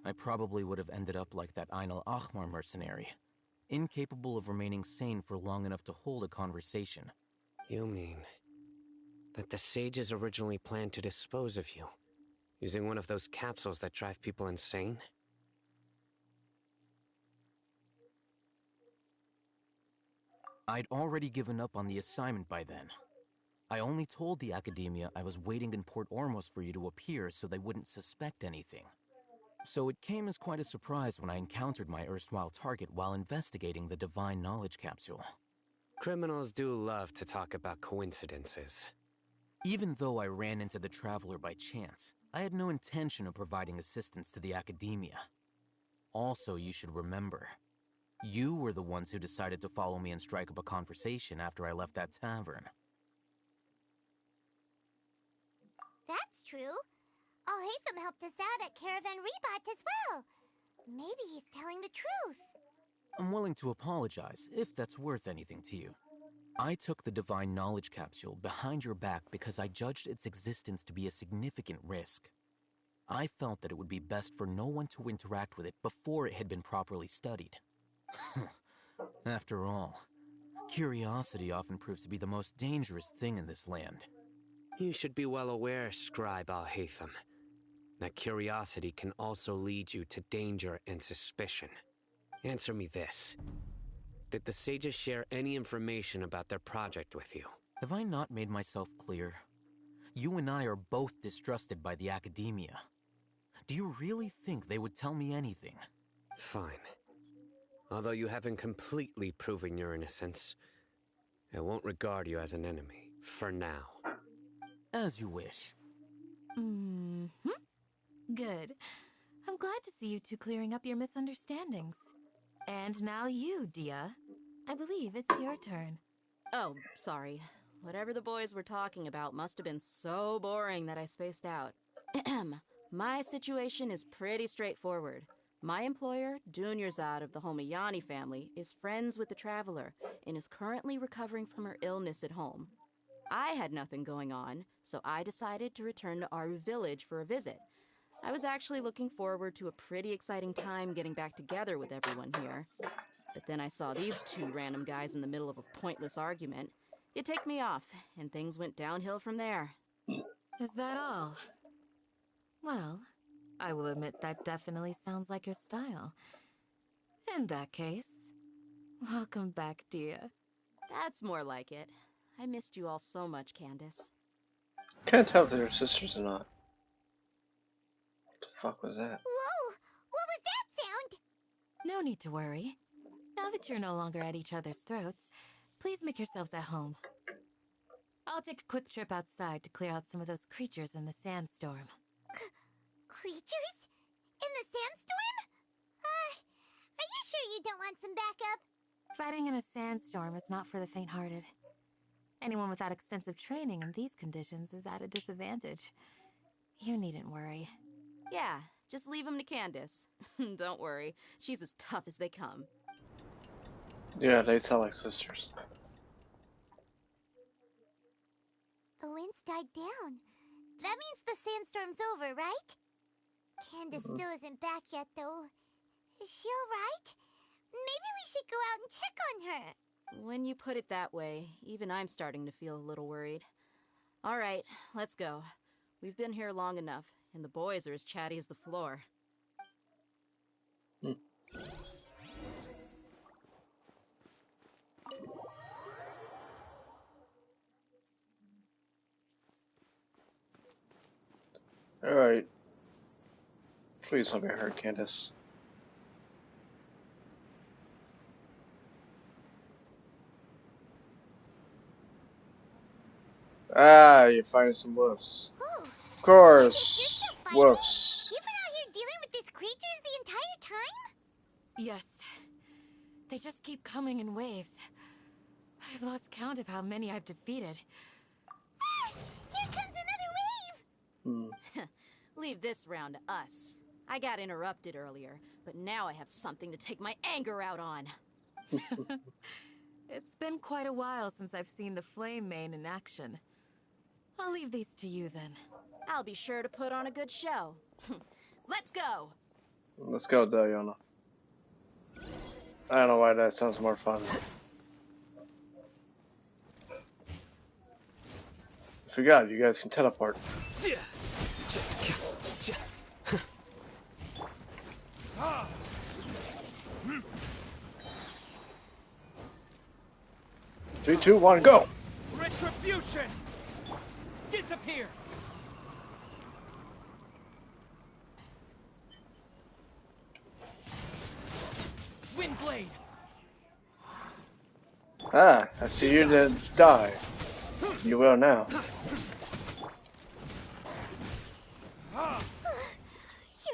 I probably would have ended up like that Ain al-Ahmar mercenary, incapable of remaining sane for long enough to hold a conversation. You mean that the sages originally planned to dispose of you, using one of those capsules that drive people insane? I'd already given up on the assignment by then. I only told the Academia I was waiting in Port Ormos for you to appear so they wouldn't suspect anything. So it came as quite a surprise when I encountered my erstwhile target while investigating the Divine Knowledge Capsule. Criminals do love to talk about coincidences. Even though I ran into the Traveler by chance, I had no intention of providing assistance to the Academia. Also, you should remember, you were the ones who decided to follow me and strike up a conversation after I left that tavern. That's true. Alhaitham helped us out at Caravan Rebat as well. Maybe he's telling the truth. I'm willing to apologize, if that's worth anything to you. I took the Divine Knowledge Capsule behind your back because I judged its existence to be a significant risk. I felt that it would be best for no one to interact with it before it had been properly studied. After all, Curiosity often proves to be the most dangerous thing in this land. You should be well aware, Scribe Al-Haytham, that curiosity can also lead you to danger and suspicion. Answer me this. Did the sages share any information about their project with you? Have I not made myself clear? You and I are both distrusted by the academia. Do you really think they would tell me anything? Fine. Although you haven't completely proven your innocence, I won't regard you as an enemy, for now. As you wish. Mm-hmm. Good. I'm glad to see you two clearing up your misunderstandings. And now you, Dia. I believe it's your turn. Oh, sorry. Whatever the boys were talking about must have been so boring that I spaced out. My situation is pretty straightforward. My employer, Dunyarzad of the Homayani family, is friends with the Traveler and is currently recovering from her illness at home. I had nothing going on, so I decided to return to Aru Village for a visit. I was actually looking forward to a pretty exciting time getting back together with everyone here. But then I saw these two random guys in the middle of a pointless argument. It ticked me off, and things went downhill from there. Is that all? Well, I will admit that definitely sounds like your style. In that case, welcome back, Dia. That's more like it. I missed you all so much, Candace. Can't tell if they're sisters or not. What the fuck was that? Whoa! What was that sound? No need to worry. Now that you're no longer at each other's throats, please make yourselves at home. I'll take a quick trip outside to clear out some of those creatures in the sandstorm. Creatures? In the sandstorm? Are you sure you don't want some backup? Fighting in a sandstorm is not for the faint-hearted. Anyone without extensive training in these conditions is at a disadvantage. You needn't worry. Yeah, just leave them to Candace. Don't worry, she's as tough as they come. Yeah, they sound like sisters. The wind's died down. That means the sandstorm's over, right? Candace still isn't back yet, though. Is she alright? Maybe we should go out and check on her. When you put it that way, even I'm starting to feel a little worried. All right, let's go. We've been here long enough, and the boys are as chatty as the floor. Alright. Please don't get hurt, Candace. Ah, you're finding some wolves. Ooh, Of course. you're still fighting? Wolves. You've been out here dealing with these creatures the entire time? Yes. They just keep coming in waves. I've lost count of how many I've defeated. Ah, here comes another wave! Leave this round to us. I got interrupted earlier, but now I have something to take my anger out on. It's been quite a while since I've seen the Flame Mane in action. I'll leave these to you then. I'll be sure to put on a good show. Let's go! Let's go, Diana. I don't know why that sounds more fun. I forgot, you guys can teleport. 3, 2, 1, go! Retribution! Disappear! Windblade! Ah, I see you didn't die. You will now. Here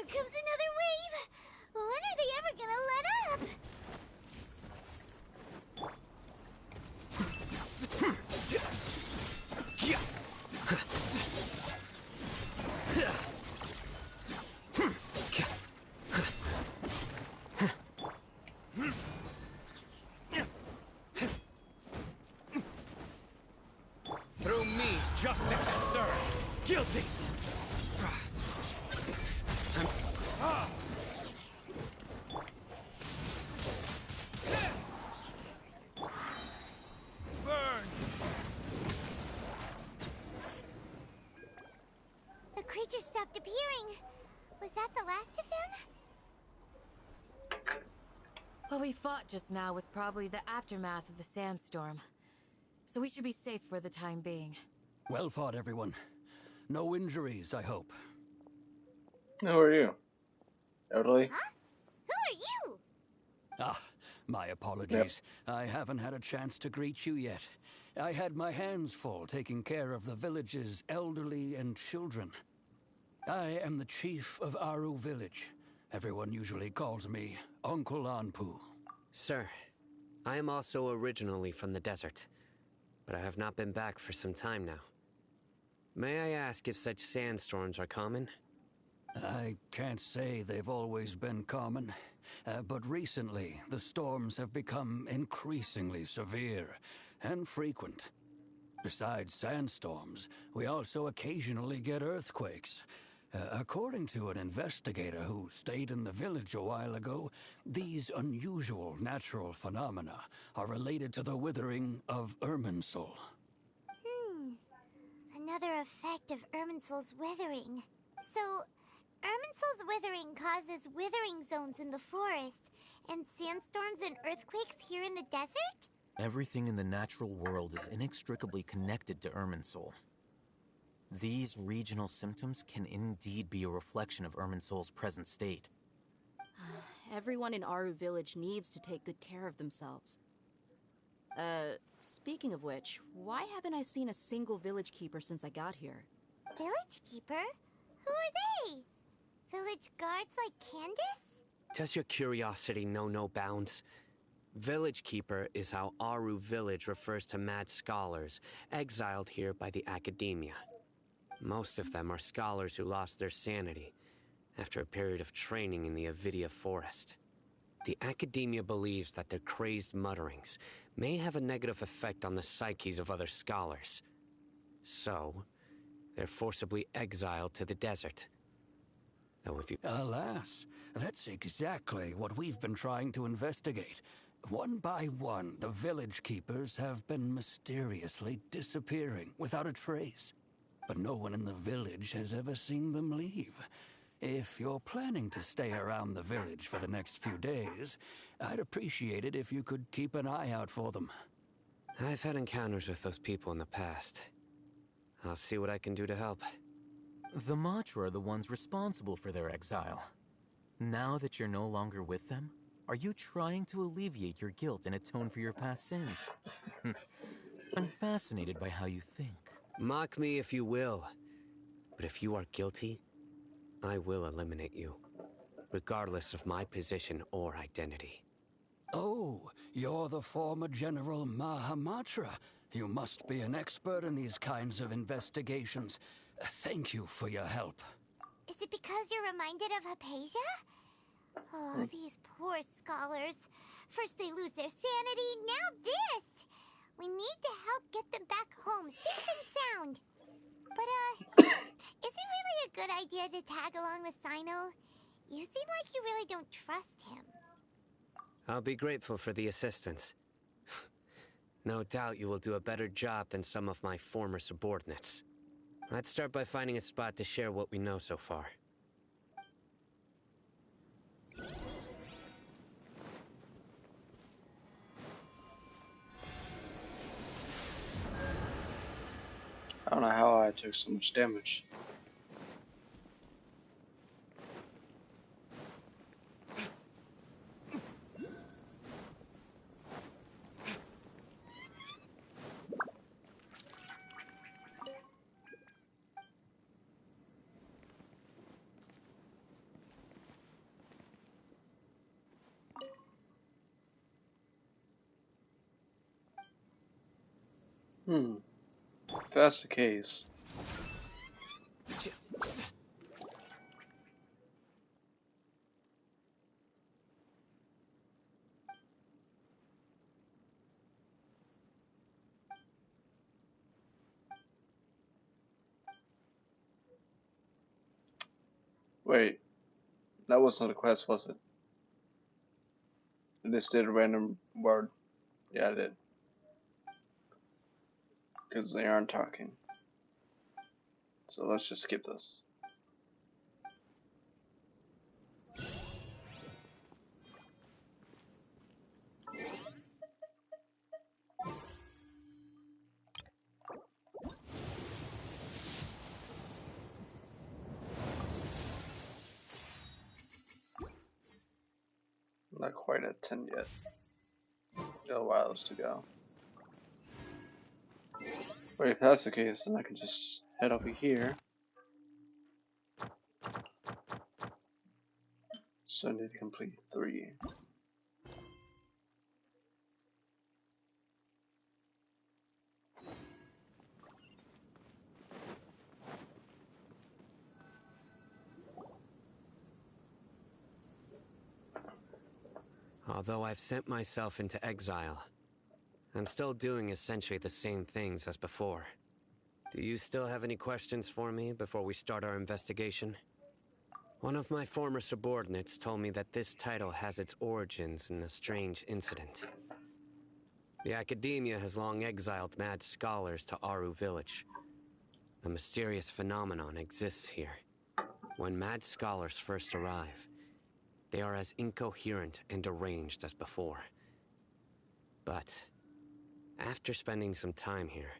comes another wave! When are they ever gonna let up? Through me, justice is served. Guilty! kept appearing. Was that the last of them? What we fought just now was probably the aftermath of the sandstorm. So we should be safe for the time being. Well fought, everyone. No injuries, I hope. Who are you? Elderly? Huh? Who are you? Ah, my apologies. Yep. I haven't had a chance to greet you yet. I had my hands full taking care of the village's elderly and children. I am the chief of Aru Village. Everyone usually calls me Uncle Anpu. Sir, I am also originally from the desert, but I have not been back for some time now. May I ask if such sandstorms are common? I can't say they've always been common, but recently the storms have become increasingly severe and frequent. Besides sandstorms, we also occasionally get earthquakes. According to an investigator who stayed in the village a while ago, these unusual natural phenomena are related to the withering of Irminsul. Another effect of Irminsul's withering. So, Irminsul's withering causes withering zones in the forest, and sandstorms and earthquakes here in the desert? Everything in the natural world is inextricably connected to Irminsul. These regional symptoms can indeed be a reflection of Irminsul's present state. Everyone in Aru Village needs to take good care of themselves. Speaking of which, why haven't I seen a single village keeper since I got here? Village keeper? Who are they? Village guards like Candace? Does your curiosity know no bounds? Village Keeper is how Aru Village refers to mad scholars exiled here by the Academia. Most of them are scholars who lost their sanity after a period of training in the Avidia Forest. The Academia believes that their crazed mutterings may have a negative effect on the psyches of other scholars. So, they're forcibly exiled to the desert. Though if you... Alas, that's exactly what we've been trying to investigate. One by one, the village keepers have been mysteriously disappearing without a trace. But no one in the village has ever seen them leave. If you're planning to stay around the village for the next few days, I'd appreciate it if you could keep an eye out for them. I've had encounters with those people in the past. I'll see what I can do to help. The Matra are the ones responsible for their exile. Now that you're no longer with them, are you trying to alleviate your guilt and atone for your past sins? I'm fascinated by how you think. Mock me if you will, but if you are guilty, I will eliminate you, regardless of my position or identity. Oh, you're the former General Mahamatra. You must be an expert in these kinds of investigations. Thank you for your help. Is it because you're reminded of Hypatia? Oh, these poor scholars. First they lose their sanity, now this! We need to help get them back home, safe and sound. But, is it really a good idea to tag along with Sino? You seem like you really don't trust him. I'll be grateful for the assistance. No doubt you will do a better job than some of my former subordinates. Let's start by finding a spot to share what we know so far. I don't know how I took so much damage. If that's the case. Wait, that wasn't a quest, was it? I just did a random word. Yeah, I did. Because they aren't talking. So let's just skip this. not quite at 10 yet. Still a while to go. But if that's the case, then I can just head over here. So I need to complete 3. Although I've sent myself into exile, I'm still doing essentially the same things as before. Do you still have any questions for me before we start our investigation? One of my former subordinates told me that this title has its origins in a strange incident. The Academia has long exiled mad scholars to Aru Village. A mysterious phenomenon exists here. When mad scholars first arrive, they are as incoherent and deranged as before. But after spending some time here,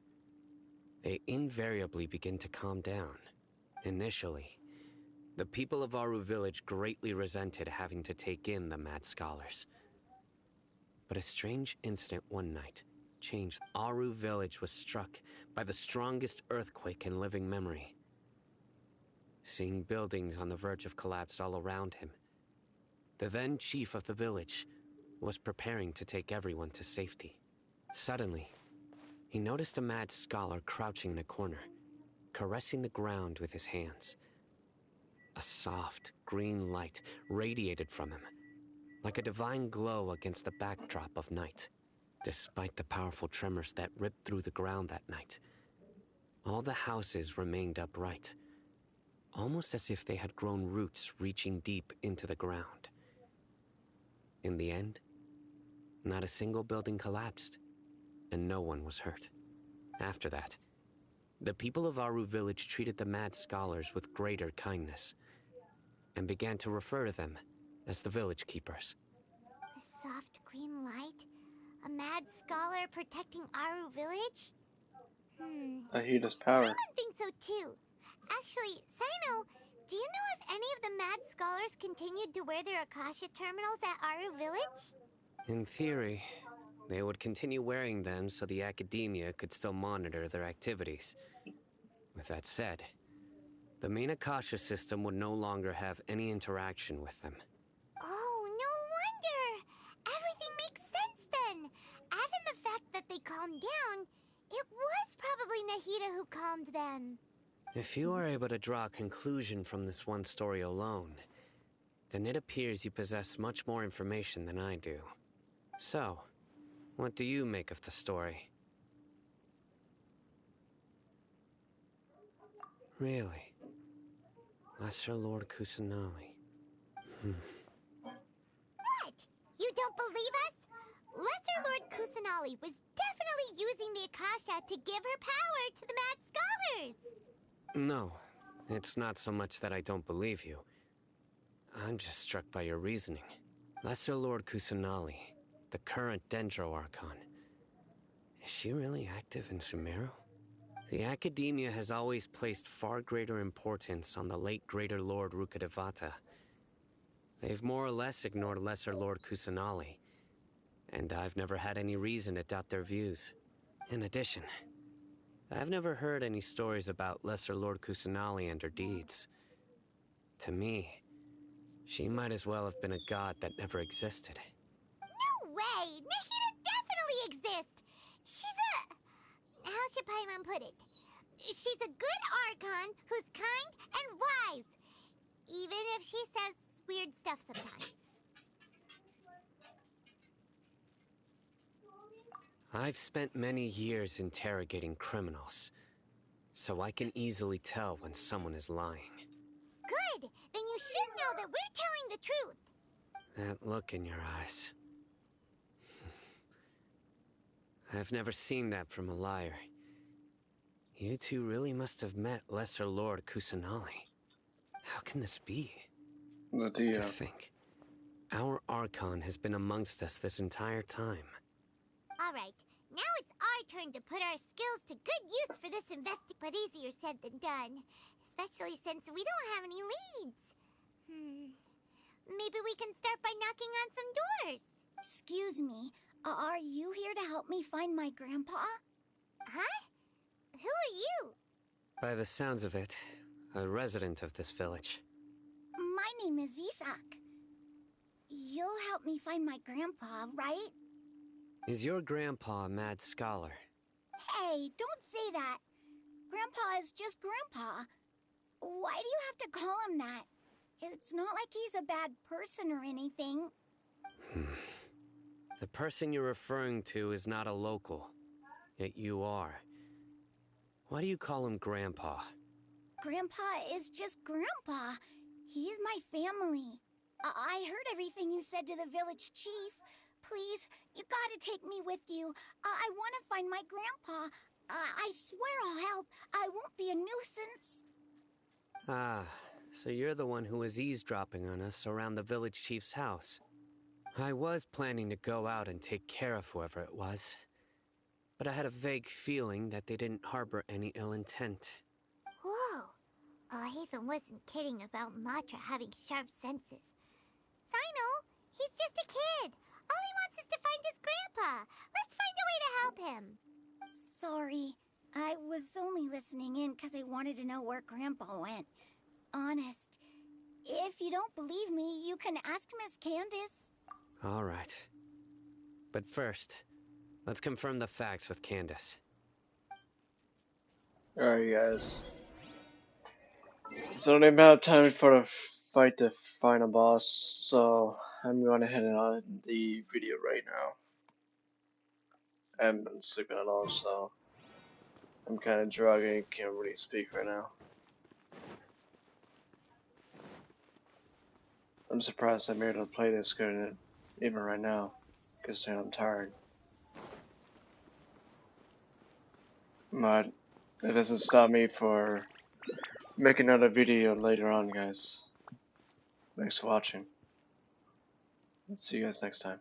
they invariably begin to calm down. Initially, the people of Aru Village greatly resented having to take in the mad scholars. But a strange incident one night changed. Aru Village was struck by the strongest earthquake in living memory. Seeing buildings on the verge of collapse all around him, the then chief of the village was preparing to take everyone to safety. Suddenly, he noticed a mad scholar crouching in a corner, caressing the ground with his hands. A soft, green light radiated from him, like a divine glow against the backdrop of night. Despite the powerful tremors that ripped through the ground that night, all the houses remained upright, almost as if they had grown roots reaching deep into the ground. In the end, not a single building collapsed, and no one was hurt. After that, the people of Aru Village treated the mad scholars with greater kindness, and began to refer to them as the village keepers. A soft green light? A mad scholar protecting Aru Village? I heed his power. I would think so too. Actually, Sino, do you know if any of the mad scholars continued to wear their Akasha terminals at Aru Village? In theory, they would continue wearing them so the Academia could still monitor their activities. With that said, the main Akasha system would no longer have any interaction with them. Oh, no wonder! Everything makes sense then! Add in the fact that they calmed down, it was probably Nahida who calmed them. If you are able to draw a conclusion from this one story alone, then it appears you possess much more information than I do. So, what do you make of the story? Really? Lesser Lord Kusanali. What? You don't believe us? Lesser Lord Kusanali was definitely using the Akasha to give her power to the mad scholars! No, it's not so much that I don't believe you. I'm just struck by your reasoning. Lesser Lord Kusanali, the current Dendro Archon. Is she really active in SUMERU? The Academia has always placed far greater importance on the late Greater Lord Rukkhadevata. They've more or less ignored Lesser Lord Kusanali, and I've never had any reason to doubt their views. In addition, I've never heard any stories about Lesser Lord Kusanali and her deeds. To me, she might as well have been a god that never existed. No way! Nahida definitely exists! She's a... how should Paimon put it? She's a good Archon who's kind and wise. Even if she says weird stuff sometimes. I've spent many years interrogating criminals, so I can easily tell when someone is lying. Good! Then you should know that we're telling the truth! That look in your eyes. I've never seen that from a liar. You two really must have met Lesser Lord Kusanali. How can this be? To think, our Archon has been amongst us this entire time. Alright, now it's our turn to put our skills to good use for this but easier said than done. Especially since we don't have any leads. Maybe we can start by knocking on some doors. Excuse me, are you here to help me find my grandpa? Huh? Who are you? By the sounds of it, a resident of this village. My name is Isak. You'll help me find my grandpa, right? Is your grandpa a mad scholar? Hey, don't say that. Grandpa is just Grandpa. Why do you have to call him that? It's not like he's a bad person or anything. The person you're referring to is not a local, yet you are. Why do you call him Grandpa? Grandpa is just Grandpa. He's my family. I heard everything you said to the village chief. Please, you gotta take me with you. I want to find my grandpa. I swear I'll help. I won't be a nuisance. Ah, so you're the one who was eavesdropping on us around the village chief's house. I was planning to go out and take care of whoever it was, but I had a vague feeling that they didn't harbor any ill intent. Whoa. Hatham wasn't kidding about Matra having sharp senses. Sino, he's just a kid. All he wants is to find his grandpa. Let's find a way to help him. Sorry. I was only listening in because I wanted to know where Grandpa went. Honest. If you don't believe me, you can ask Miss Candace. All right. But first, let's confirm the facts with Candace. Alright, guys. So, only about time for the fight the final boss, so I'm going to head on the video right now. I haven't been sleeping at all, so I'm kind of druggy, can't really speak right now. I'm surprised I'm able to play this good even right now, considering I'm tired. But it doesn't stop me for making another video later on, guys. Thanks for watching. See you guys next time.